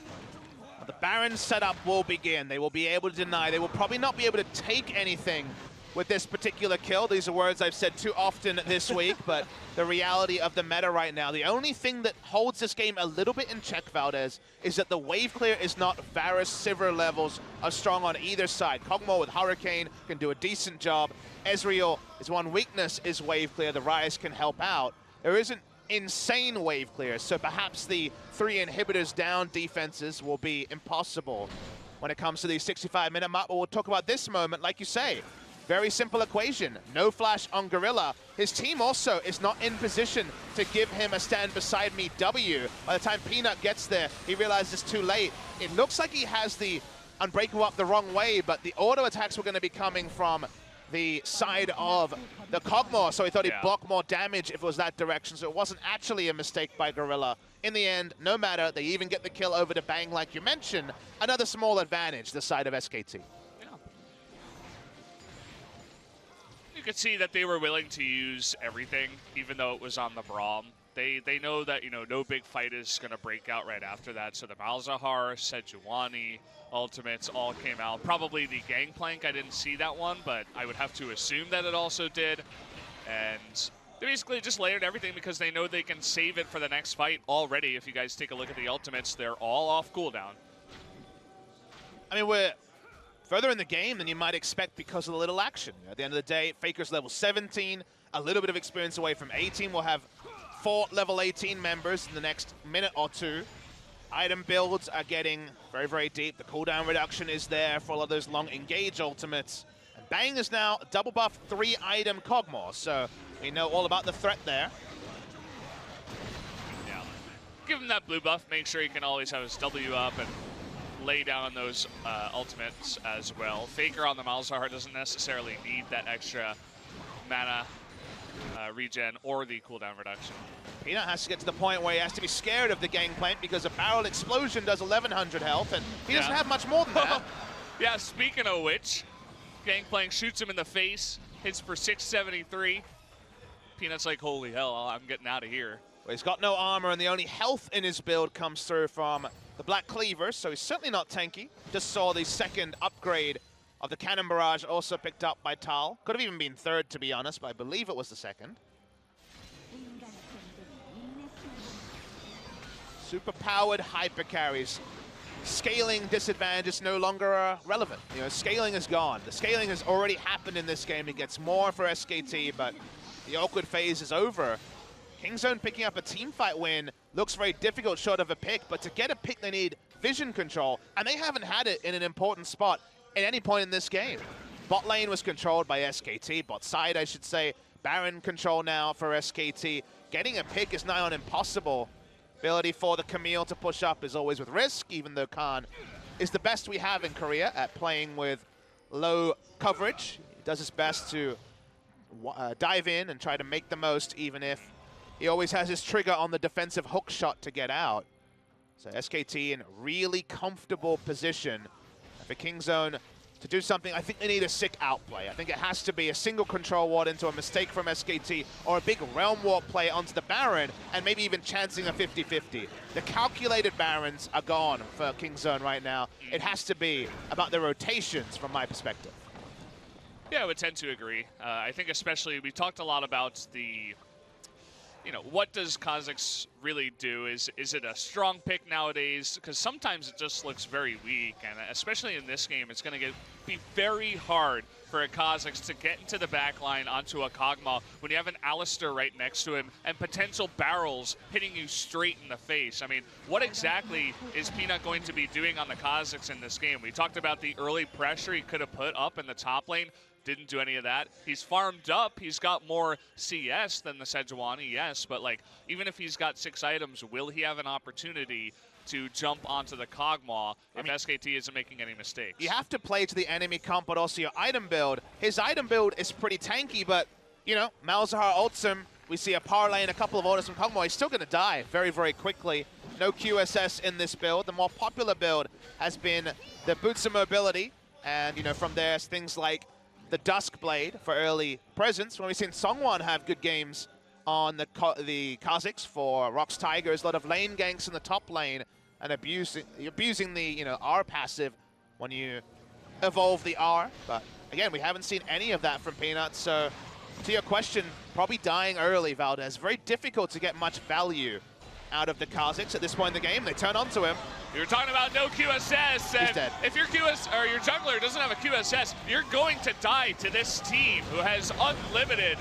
The Baron setup will begin. They will be able to deny. They will probably not be able to take anything with this particular kill. These are words I've said too often this week, but the reality of the meta right now, the only thing that holds this game a little bit in check, Valdez, is that the wave clear is not Varus, Sivir levels are strong on either side. Kog'Maw with Hurricane can do a decent job. Ezreal, his one weakness is wave clear. The Ryze can help out. There isn't insane wave clears, so perhaps the 3 inhibitors down defenses will be impossible when it comes to the 65-minute mark. But we'll talk about this moment, like you say. Very simple equation. No flash on Gorilla. His team also is not in position to give him a stand beside me W. By the time Peanut gets there, he realizes it's too late. It looks like he has the Unbreakable up the wrong way, but the auto attacks were going to be coming from the side of the Kog'Maw, so he thought he'd block more damage if it was that direction, so it wasn't actually a mistake by Gorilla. In the end, no matter, they even get the kill over to Bang like you mentioned. Another small advantage, the side of SKT. Yeah. You could see that they were willing to use everything, even though it was on the Braum. They know that, you know, no big fight is going to break out right after that, so the Malzahar, Sejuani, ultimates all came out. Probably the Gangplank, I didn't see that one, but I would have to assume that it also did. And they basically just layered everything because they know they can save it for the next fight already. If you guys take a look at the ultimates, they're all off cooldown. I mean, we're further in the game than you might expect because of the little action. At the end of the day, Faker's level 17, a little bit of experience away from 18. We'll have 4 level 18 members in the next minute or two. Item builds are getting very, very deep. The cooldown reduction is there for all of those long engage ultimates. And Bang is now double buff 3 item Kog'Maw, so we know all about the threat there. Yeah. Give him that blue buff, make sure he can always have his W up and lay down those ultimates as well. Faker on the Malzahar doesn't necessarily need that extra mana regen or the cooldown reduction. Peanut has to get to the point where he has to be scared of the Gangplank because a barrel explosion does 1100 health, and he doesn't have much more than that. Yeah, speaking of which, Gangplank shoots him in the face, hits for 673. Peanut's like, holy hell, I'm getting out of here. Well, he's got no armor, and the only health in his build comes through from the Black Cleaver, so he's certainly not tanky. Just saw the second upgrade of the Cannon Barrage also picked up by Tal. Could have even been third, to be honest, but I believe it was the second. Super-powered hyper carries. Scaling disadvantage is no longer relevant. You know, scaling is gone. The scaling has already happened in this game. It gets more for SKT, but the awkward phase is over. Kingzone picking up a teamfight win looks very difficult short of a pick, but to get a pick they need vision control, and they haven't had it in an important spot at any point in this game. Bot lane was controlled by SKT, bot side I should say. Baron control now for SKT. Getting a pick is nigh on impossible. Ability for the Camille to push up is always with risk, even though Khan is the best we have in Korea at playing with low coverage. He does his best to dive in and try to make the most, even if he always has his trigger on the defensive hook shot to get out. So SKT in a really comfortable position. For Kingzone to do something, I think they need a sick outplay. I think it has to be a single control ward into a mistake from SKT, or a big realm warp play onto the Baron, and maybe even chancing a 50-50. The calculated Barons are gone for Kingzone right now. It has to be about the rotations from my perspective. Yeah, I would tend to agree. I think especially, we talked a lot about the, you know, what does Kha'Zix really do? Is it a strong pick nowadays? Because sometimes it just looks very weak, and especially in this game, it's going to be very hard for a Kha'Zix to get into the back line onto a Kog'Maw when you have an Alistar right next to him and potential barrels hitting you straight in the face. I mean, what exactly is Peanut going to be doing on the Kha'Zix in this game? We talked about the early pressure he could have put up in the top lane. Didn't do any of that. He's farmed up. He's got more CS than the Sejuani, yes, but like, even if he's got 6 items, will he have an opportunity to jump onto the Kog'Maw if SKT isn't making any mistakes? You have to play to the enemy comp, but also your item build. His item build is pretty tanky, but, you know, Malzahar ults him. We see a parlay and a couple of orders from Kog'Maw. He's still going to die very, very quickly. No QSS in this build. The more popular build has been the Boots of Mobility, and, you know, from there, things like the Dusk Blade for early presence. When we've seen Songwon have good games on the Kha'Zix for Rox Tigers, a lot of lane ganks in the top lane and abusing the, you know, R passive when you evolve the R. But again, we haven't seen any of that from Peanut. So to your question, probably dying early, Valdez. Very difficult to get much value out of the Kha'Zix at this point in the game. They turn onto him. You were talking about no QSS, and he's dead. If your your jungler doesn't have a QSS, you're going to die to this team who has unlimited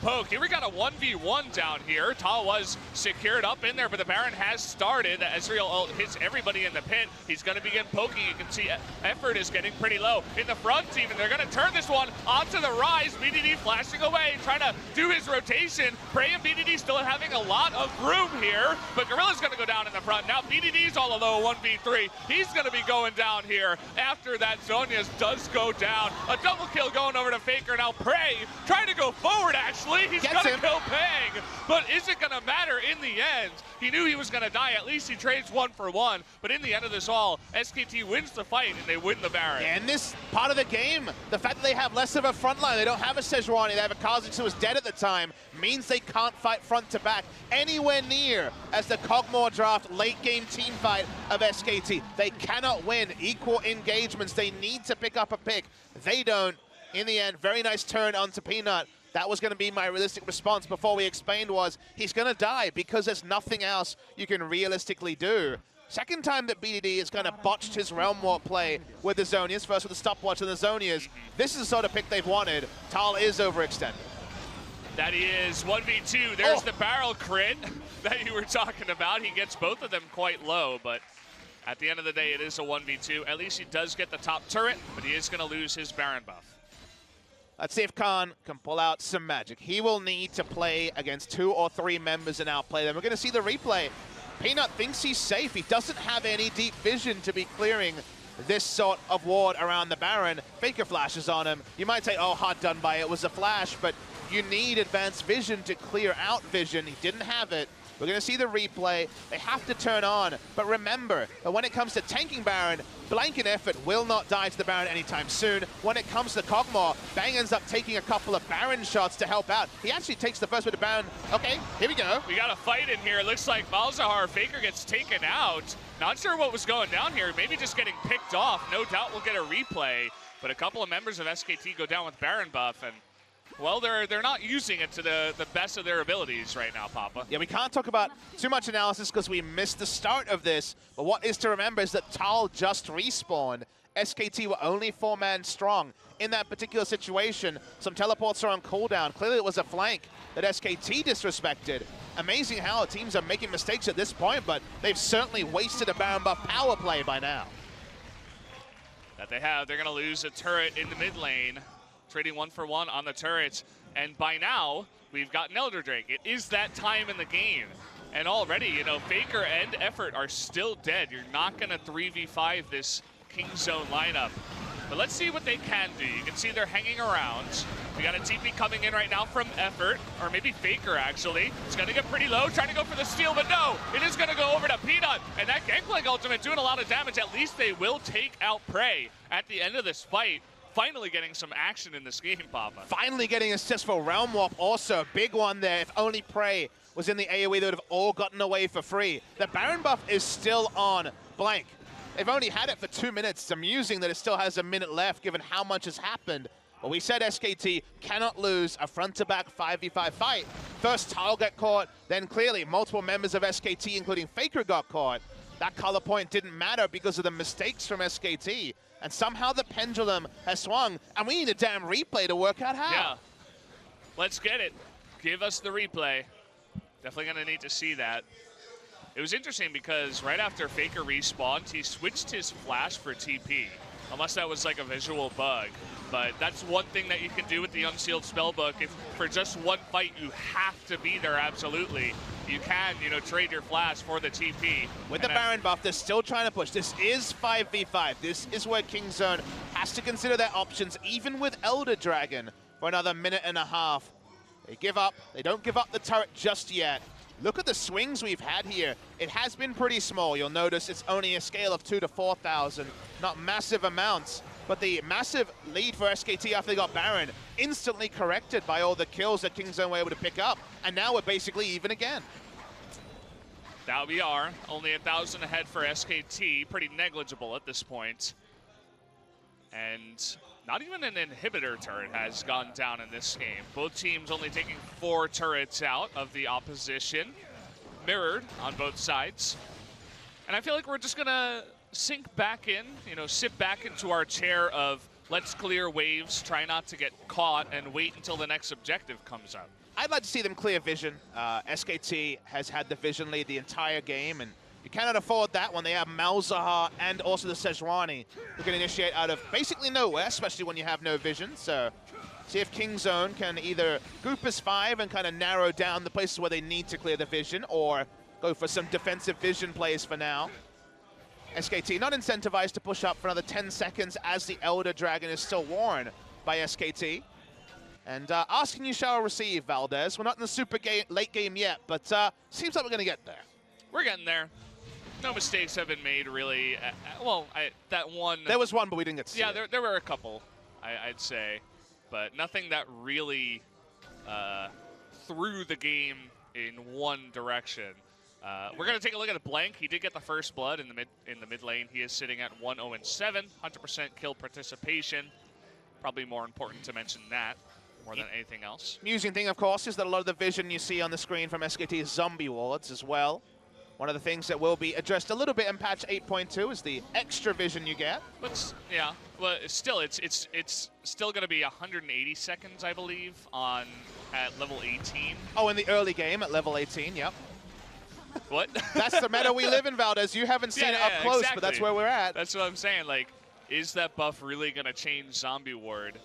poke. Here we got a 1v1 down here. Tal was secured up in there, but the Baron has started. Ezreal ult hits everybody in the pit. He's going to begin poking. You can see effort is getting pretty low. In the front even, they're going to turn this one onto the rise. BDD flashing away, trying to do his rotation. Prey and BDD still having a lot of room here, but Gorilla's going to go down in the front. Now BDD's all alone, 1v3. He's going to be going down here after that. Zhonya's does go down. A double kill going over to Faker. Now Prey trying to go forward. Actually, he's going to kill Pang, but is it going to matter in the end? He knew he was going to die. At least he trades 1 for 1, but in the end of this all, SKT wins the fight and they win the Baron. Yeah, in this part of the game, the fact that they have less of a front line, they don't have a Sejuani, they have a Kha'Zix who was dead at the time, means they can't fight front to back anywhere near as the Kog'Maw draft late game team fight of SKT. They cannot win equal engagements. They need to pick up a pick. They don't. In the end, very nice turn onto Peanut. That was going to be my realistic response before we explained was he's going to die because there's nothing else you can realistically do. Second time that BDD is kind of botched his Realm Warp play with the Zhonya's, first with the stopwatch and the Zhonya's. This is the sort of pick they've wanted. Tal is overextended. That he is 1v2. There's the barrel crit that you were talking about. He gets both of them quite low, but at the end of the day, it is a 1v2. At least he does get the top turret, but he is going to lose his Baron buff. Let's see if Khan can pull out some magic. He will need to play against 2 or 3 members and outplay them. We're going to see the replay. Peanut thinks he's safe. He doesn't have any deep vision to be clearing this sort of ward around the Baron. Faker flashes on him. You might say, oh, hard done by it was a flash, but you need advanced vision to clear out vision. He didn't have it. We're going to see the replay. They have to turn on. But remember that when it comes to tanking Baron, Blanket Effort will not die to the Baron anytime soon. When it comes to Kog'Maw, Bang ends up taking a couple of Baron shots to help out. He actually takes the first bit of Baron. Okay, here we go. We got a fight in here. It looks like Malzahar Faker gets taken out. Not sure what was going down here. Maybe just getting picked off. No doubt we'll get a replay. But a couple of members of SKT go down with Baron buff, and well, they're not using it to the best of their abilities right now, Papa. Yeah, we can't talk about too much analysis because we missed the start of this. But what is to remember is that Tal just respawned. SKT were only 4-man strong in that particular situation. Some teleports are on cooldown. Clearly it was a flank that SKT disrespected. Amazing how teams are making mistakes at this point, but they've certainly wasted a Baron buff power play by now. That they have. They're going to lose a turret in the mid lane. Trading 1-for-1 on the turrets, and by now we've got an Elder Drake. It is that time in the game, and already, you know, Faker and Effort are still dead. You're not going to 3v5 this King Zone lineup, but let's see what they can do. You can see they're hanging around. We got a TP coming in right now from Effort, or maybe Faker actually. It's going to get pretty low, trying to go for the steal, but no, it is going to go over to Peanut, and that Gangplank ultimate doing a lot of damage. At least they will take out Prey at the end of this fight. Finally getting some action in this game, Papa. Finally getting a successful Realm Warp, also a big one there. If only Prey was in the AoE, they would have all gotten away for free. The Baron buff is still on Blank. They've only had it for 2 minutes. It's amusing that it still has a minute left given how much has happened. But we said SKT cannot lose a front-to-back 5v5 fight. First Tile got caught, then clearly multiple members of SKT, including Faker, got caught. That color point didn't matter because of the mistakes from SKT. And somehow the pendulum has swung, and we need a damn replay to work out how. Yeah, let's get it. Give us the replay. Definitely gonna need to see that. It was interesting because right after Faker respawned, he switched his flash for TP. Unless that was like a visual bug. But that's one thing that you can do with the Unsealed Spellbook. If for just one fight you have to be there, absolutely. You can, you know, trade your flash for the TP. With the Baron buff, they're still trying to push. This is 5v5. This is where King Zone has to consider their options, even with Elder Dragon, for another minute and a half. They give up. They don't give up the turret just yet. Look at the swings we've had here. It has been pretty small. You'll notice it's only a scale of 2 to 4,000. Not massive amounts. But the massive lead for SKT after they got Baron instantly corrected by all the kills that King Zone were able to pick up. And now we're basically even again. Now we are. Only 1,000 ahead for SKT. Pretty negligible at this point. And not even an inhibitor turret has gone down in this game. Both teams only taking 4 turrets out of the opposition. Mirrored on both sides. And I feel like we're just going to sink back in, you know, sit back into our chair of let's clear waves, try not to get caught, and wait until the next objective comes up. I'd like to see them clear vision. SKT has had the vision lead the entire game, and you cannot afford that when they have Malzahar and also the Sejuani who can initiate out of basically nowhere, especially when you have no vision. So see if King Zone can either group as 5 and kind of narrow down the places where they need to clear the vision, or go for some defensive vision plays for now. SKT not incentivized to push up for another 10 seconds as the Elder Dragon is still worn by SKT. And asking you shall receive, Valdez. We're not in the super late game yet, but seems like we're going to get there. We're getting there. No mistakes have been made, really. That one... There was one, but we didn't get to see it. Yeah, there were a couple, I'd say. But nothing that really threw the game in one direction. We're going to take a look at Blank. He did get the first blood in the mid lane. He is sitting at 1-0-7, 100% kill participation. Probably more important to mention that more than anything else. Amusing thing, of course, is that a lot of the vision you see on the screen from SKT is zombie wards as well. One of the things that will be addressed a little bit in patch 8.2 is the extra vision you get. But yeah, well, it's still going to be 180 seconds, I believe, at level 18. Oh, in the early game at level 18, yep. What? That's the meta we live in, Valdez. You haven't seen it up close, exactly. But that's where we're at. That's what I'm saying. Like, is that buff really going to change Zombie Ward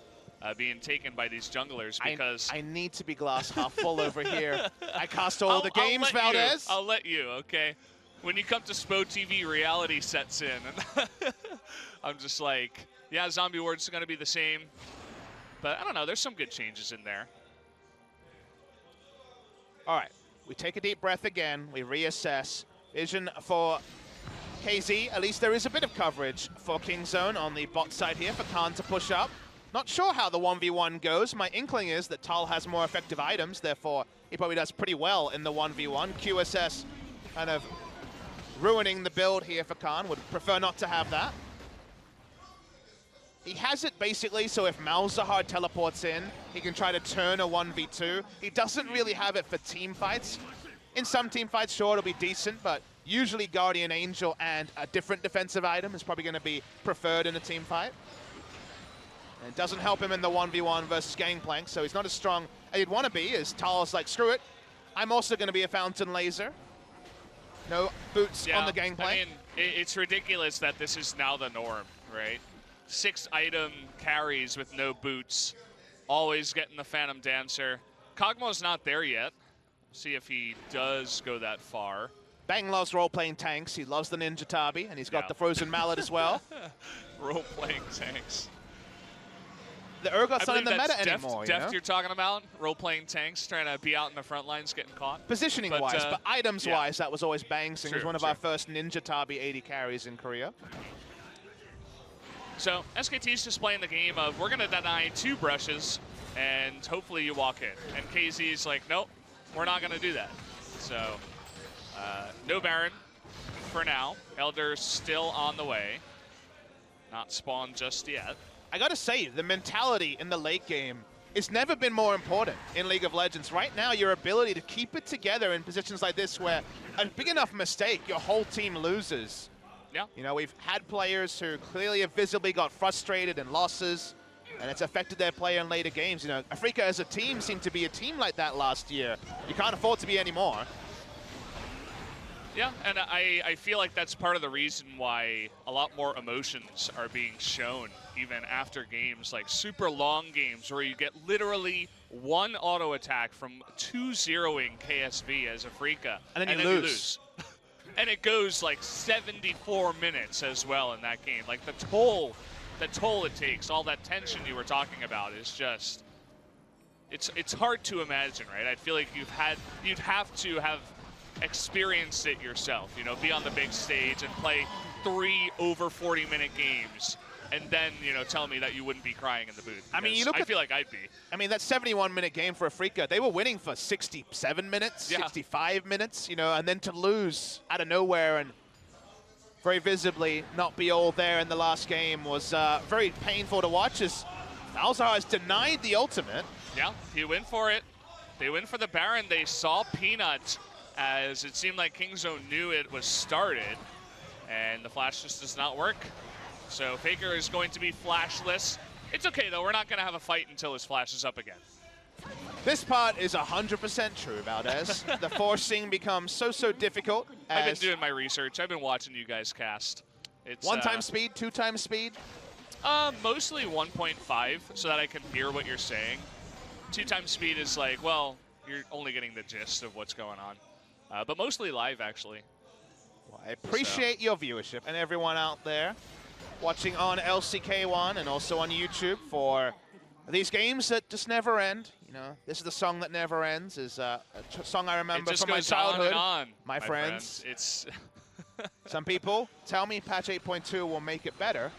being taken by these junglers? Because I need to be glass half full over here. I cast all the games, Valdez. I'll let you, okay? When you come to SPO TV, reality sets in. And I'm just like, yeah, Zombie Ward's going to be the same. But I don't know. There's some good changes in there. All right, we take a deep breath again. We reassess. Vision for KZ. At least there is a bit of coverage for Kingzone on the bot side here for Khan to push up. Not sure how the 1v1 goes. My inkling is that Tal has more effective items, therefore he probably does pretty well in the 1v1. QSS kind of ruining the build here for Khan. Would prefer not to have that. He has it basically, so if Malzahar teleports in, he can try to turn a 1v2. He doesn't really have it for team fights. In some team fights, sure, it'll be decent, but usually Guardian Angel and a different defensive item is probably going to be preferred in a team fight. And it doesn't help him in the 1v1 versus Gangplank, so he's not as strong as he'd want to be, as Tal's like, screw it. I'm also going to be a Fountain Laser. No boots on the Gangplank. I mean, it's ridiculous that this is now the norm, right? 6 item carries with no boots, always getting the Phantom Dancer. Kog'Maw's not there yet. See if he does go that far. Bang loves role-playing tanks. He loves the Ninja Tabi, and he's got the Frozen Mallet as well. Role-playing tanks. The Urgot's not in the meta anymore, Deft, you know? You're talking about role-playing tanks, trying to be out in the front lines, getting caught. Positioning-wise, but items-wise, that was always Bang. He was one of our first Ninja Tabi 80 carries in Korea. So SKT's just playing the game of, we're going to deny 2 brushes, and hopefully you walk in. And KZ's like, nope, we're not going to do that. So, no Baron for now. Elder's still on the way. Not spawned just yet. I gotta say, the mentality in the late game has never been more important in League of Legends. Right now, your ability to keep it together in positions like this where a big enough mistake, your whole team loses. Yeah. You know, we've had players who clearly have visibly got frustrated in losses, and it's affected their play in later games. You know, Africa as a team seemed to be a team like that last year. You can't afford to be anymore. Yeah, and I feel like that's part of the reason why a lot more emotions are being shown even after games, like super long games where you get literally 1 auto attack from 2-0ing KSV as Africa. And then you lose. And it goes like 74 minutes as well in that game. Like the toll it takes, all that tension you were talking about is just, it's hard to imagine, right? I feel like you'd have to have experienced it yourself, you know, be on the big stage and play 3 over 40-minute games, and then, you know, tell me that you wouldn't be crying in the booth. I mean, you look I feel like I'd be. I mean, that 71-minute game for Africa, they were winning for 67 minutes, 65 minutes, you know, and then to lose out of nowhere and very visibly not be all there in the last game was very painful to watch, as Malzahar has denied the ultimate. Yeah, he went for it. They went for the Baron. They saw Peanut, as it seemed like Kingzone knew it was started, and the flash just does not work. So Faker is going to be flashless. It's okay, though. We're not going to have a fight until his flash is up again. This part is 100% true, Valdez. The forcing becomes so difficult. I've been doing my research. I've been watching you guys cast. It's 1 time speed, 2 times speed? Mostly 1.5, so that I can hear what you're saying. 2 times speed is like, well, you're only getting the gist of what's going on. But mostly live, actually. Well, I appreciate your viewership and everyone out there watching on LCK1 and also on YouTube for these games that just never end. You know, this is the song that never ends. Is a song I remember from my childhood. On, my friends. It's some people tell me patch 8.2 will make it better.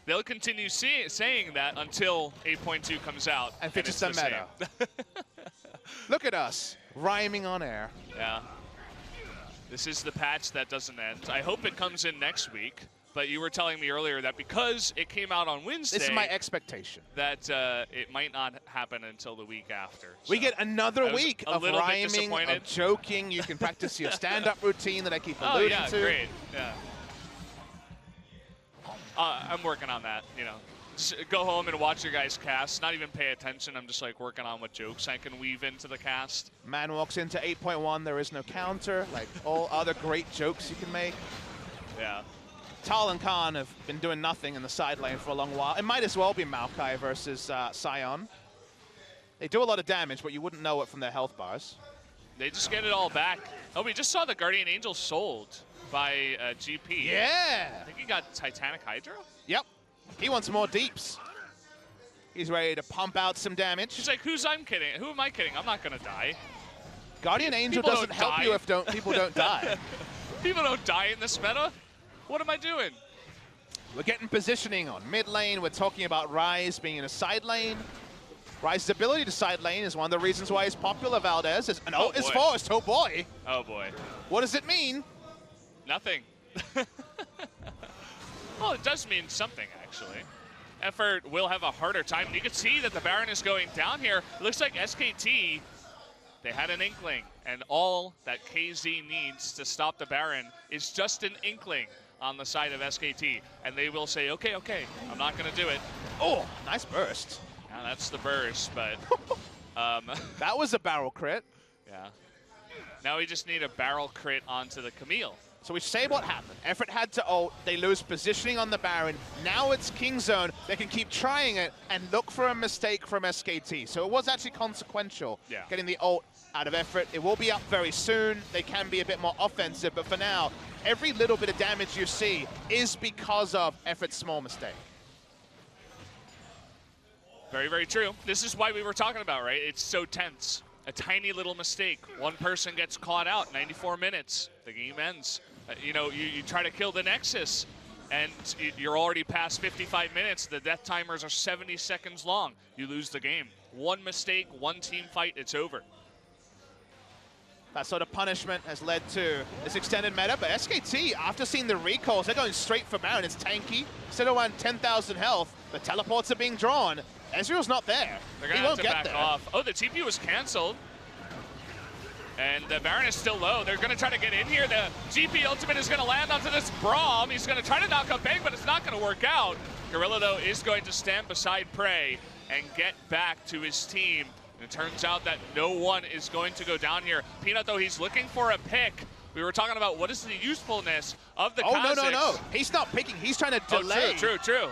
They'll continue saying that until 8.2 comes out. And fixes the meta. Look at us, rhyming on air. Yeah. This is the patch that doesn't end. I hope it comes in next week. But you were telling me earlier that because it came out on Wednesday, this is my expectation, that it might not happen until the week after. So we get another week of rhyming, of joking. You can practice your stand-up routine that I keep alluding to. Oh, yeah, great. Yeah. I'm working on that, you know. Just go home and watch your guys' cast, not even pay attention. I'm just like working on what jokes I can weave into the cast. Man walks into 8.1, there is no counter, like all other great jokes you can make. Yeah. Tal and Khan have been doing nothing in the side lane for a long while. It might as well be Maokai versus Sion. They do a lot of damage, but you wouldn't know it from their health bars. They just get it all back. Oh, we just saw the Guardian Angel sold by GP. Yeah! I think he got Titanic Hydra? Yep. He wants more deeps. He's ready to pump out some damage. He's like, who am I kidding? I'm not going to die. Guardian Angel People doesn't don't help die. you if people don't die. People don't die in this meta. What am I doing? We're getting positioning on mid lane. We're talking about Ryze being in a side lane. Ryze's ability to side lane is one of the reasons why he's popular, Valdez. And Oh, it's boy. forced. Oh boy. Oh boy. What does it mean? Nothing. Well, it does mean something, actually. Effort will have a harder time. You can see that the Baron is going down here. It looks like SKT, they had an inkling, and all that KZ needs to stop the Baron is just an inkling on the side of SKT. And they will say, okay, I'm not going to do it. Oh, nice burst. Now that's the burst, but... That was a barrel crit. Yeah. Now we just need a barrel crit onto the Camille. So we say what happened. Effort had to ult. They lose positioning on the Baron. Now it's King Zone. They can keep trying it and look for a mistake from SKT. So it was actually consequential getting the ult out of Effort. It will be up very soon. They can be a bit more offensive. But for now, every little bit of damage you see is because of Effort's small mistake. Very, very true. This is why we were talking about, right? It's so tense. A tiny little mistake. One person gets caught out, 94 minutes. The game ends. You know, you try to kill the Nexus, and you're already past 55 minutes. The death timers are 70 seconds long. You lose the game. One mistake, one team fight, it's over. That sort of punishment has led to this extended meta, but SKT, after seeing the recalls, they're going straight for Baron. It's tanky, still around 10,000 health. The teleports are being drawn. Ezreal's not there. They're gonna have to back off. Oh, the TP was canceled. And the Baron is still low. They're gonna try to get in here. The GP ultimate is gonna land onto this Braum. He's gonna try to knock up Bang, but it's not gonna work out. Gorilla, though, is going to stand beside Prey and get back to his team. And it turns out that no one is going to go down here. Peanut, though, he's looking for a pick. We were talking about what is the usefulness of the Kazakhs. No. He's not picking. He's trying to delay. Oh, true.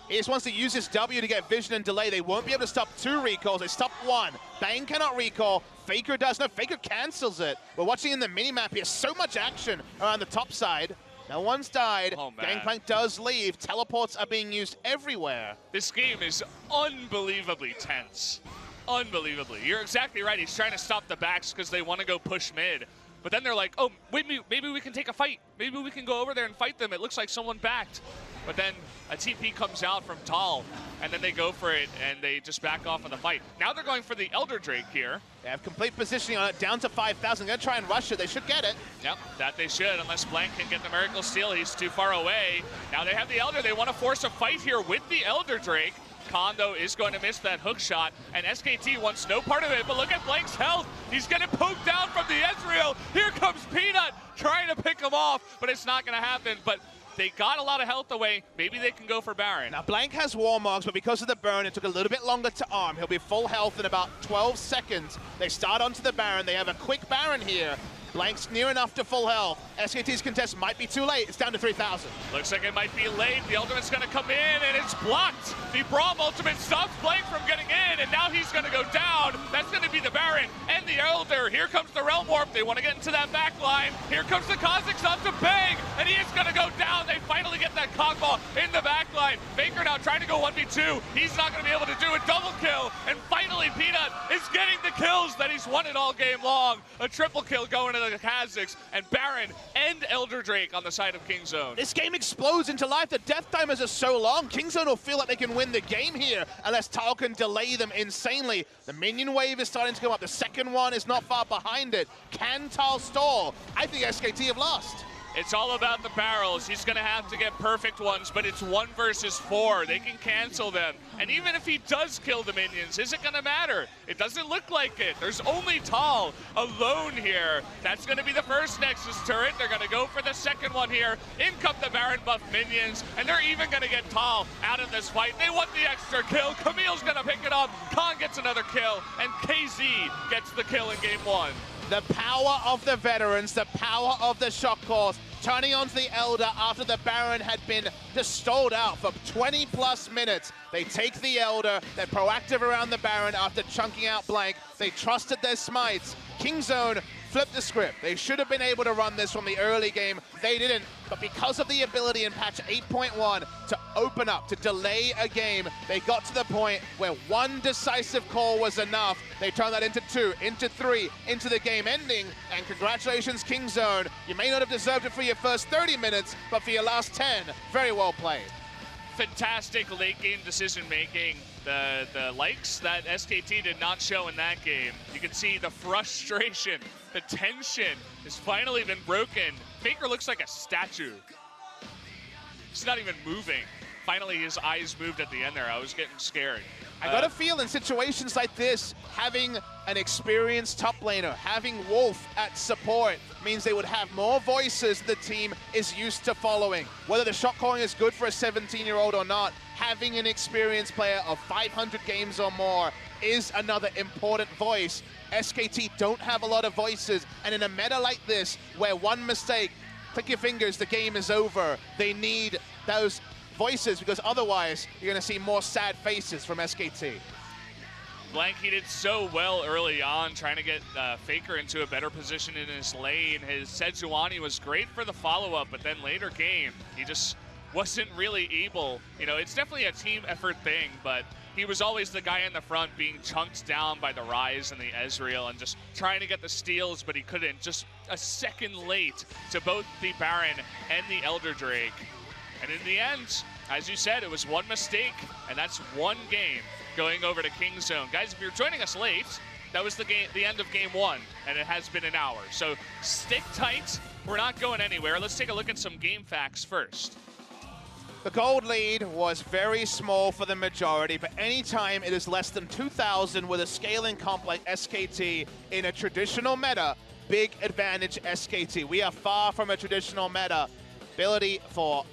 He just wants to use his W to get vision and delay. They won't be able to stop 2 recalls. They stop 1. Bang cannot recall. Faker does. No, Faker cancels it. We're watching in the minimap here. So much action around the top side. No one's died. Oh, man. Gangplank does leave. Teleports are being used everywhere. This game is unbelievably tense. Unbelievably. You're exactly right. He's trying to stop the backs because they want to go push mid. But then they're like, oh, maybe we can take a fight. Maybe we can go over there and fight them. It looks like someone backed. But then a TP comes out from Tal, and then they go for it, and they just back off of the fight. Now they're going for the Elder Drake here. They have complete positioning on it, down to 5,000. They're going to try and rush it. They should get it. Yep, that they should, unless Blank can get the Miracle Steal. He's too far away. Now they have the Elder. They want to force a fight here with the Elder Drake. Kondo is going to miss that hook shot, and SKT wants no part of it, but look at Blank's health. He's getting poked down from the Ezreal. Here comes Peanut trying to pick him off, but it's not going to happen. But they got a lot of health away. Maybe they can go for Baron. Now, Blank has Warmogs, but because of the burn, it took a little bit longer to arm. He'll be full health in about 12 seconds. They start onto the Baron. They have a quick Baron here. Blank's near enough to full health. SKT's contest might be too late. It's down to 3,000. Looks like it might be late. The ultimate's going to come in, and it's blocked. The Braum ultimate stops Blank from getting in, and now he's going to go down. That's going to be the Baron and the Elder. Here comes the Realm Warp. They want to get into that back line. Here comes the Kazakhs up to Bang, and he is going to go down. They finally get that cockball in the back line. Faker now trying to go 1v2. He's not going to be able to do a double kill, and finally Peanut is getting the kills that he's wanted all game long. A triple kill going to the Kazakhs, and Baron and Elder Drake on the side of King Zone. This game explodes into life. The death timers are so long. King Zone will feel like they can win the game here unless Tal can delay them insanely. The minion wave is starting to come up. The second one is not far behind it. Can Tal stall? I think SKT have lost. It's all about the barrels. He's going to have to get perfect ones, but it's 1 versus 4. They can cancel them. And even if he does kill the minions, is it going to matter? It doesn't look like it. There's only Tal alone here. That's going to be the first Nexus turret. They're going to go for the second one here. In come the Baron buff minions, and they're even going to get Tal out of this fight. They want the extra kill. Camille's going to pick it up. Khan gets another kill, and KZ gets the kill in game 1. The power of the veterans, the power of the shock cause, turning onto the Elder after the Baron had been just stalled out for 20+ minutes. They take the Elder, they're proactive around the Baron after chunking out Blank. They trusted their smites. King Zone flip the script. They should have been able to run this from the early game. They didn't, but because of the ability in patch 8.1 to open up, to delay a game, they got to the point where one decisive call was enough. They turned that into 2, into 3, into the game ending, and congratulations, Kingzone. You may not have deserved it for your first 30 minutes, but for your last 10, very well played. Fantastic late game decision making. The likes that SKT did not show in that game. You can see the frustration, the tension has finally been broken. Faker looks like a statue. He's not even moving. Finally, his eyes moved at the end there. I was getting scared. I got a feel in situations like this, having an experienced top laner, having Wolf at support, means they would have more voices the team is used to following. Whether the shot calling is good for a 17-year-old or not, having an experienced player of 500 games or more is another important voice. SKT don't have a lot of voices, and in a meta like this, where one mistake, click your fingers, the game is over, they need those voices, because otherwise you're going to see more sad faces from SKT. Blank, he did so well early on, trying to get Faker into a better position in his lane. His Sejuani was great for the follow-up, but then later game, he just wasn't really able. You know, it's definitely a team effort thing, but he was always the guy in the front being chunked down by the Ryze and the Ezreal and just trying to get the steals, but he couldn't. Just a second late to both the Baron and the Elder Drake. And in the end, as you said, it was one mistake, and that's one game going over to Kingzone. Guys, if you're joining us late, that was the end of game 1, and it has been an hour. So stick tight. We're not going anywhere. Let's take a look at some game facts first. The gold lead was very small for the majority, but anytime it is less than 2,000 with a scaling comp like SKT in a traditional meta, big advantage SKT. We are far from a traditional meta. Ability for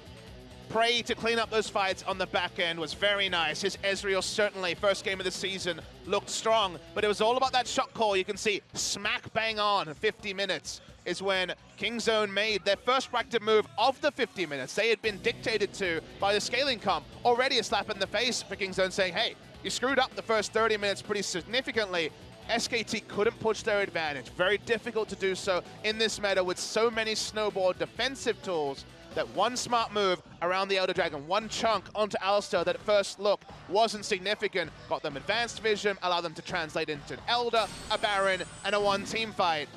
Prey to clean up those fights on the back end was very nice. His Ezreal certainly, first game of the season, looked strong, but it was all about that shot call. You can see smack bang on 50 minutes is when Kingzone made their first proactive move of the 50 minutes. They had been dictated to by the scaling comp. Already a slap in the face for Kingzone saying, hey, you screwed up the first 30 minutes pretty significantly. SKT couldn't push their advantage. Very difficult to do so in this meta with so many snowball defensive tools. That one smart move around the Elder Dragon, one chunk onto Alistar that at first look wasn't significant, got them advanced vision, allowed them to translate into an Elder, a Baron, and a one-team fight.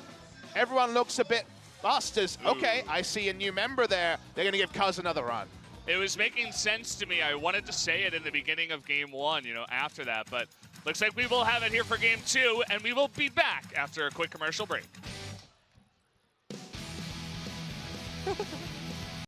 Everyone looks a bit lost as, okay, I see a new member there. They're going to give Cuz another run. It was making sense to me. I wanted to say it in the beginning of game 1, you know, after that, but looks like we will have it here for game 2, and we will be back after a quick commercial break.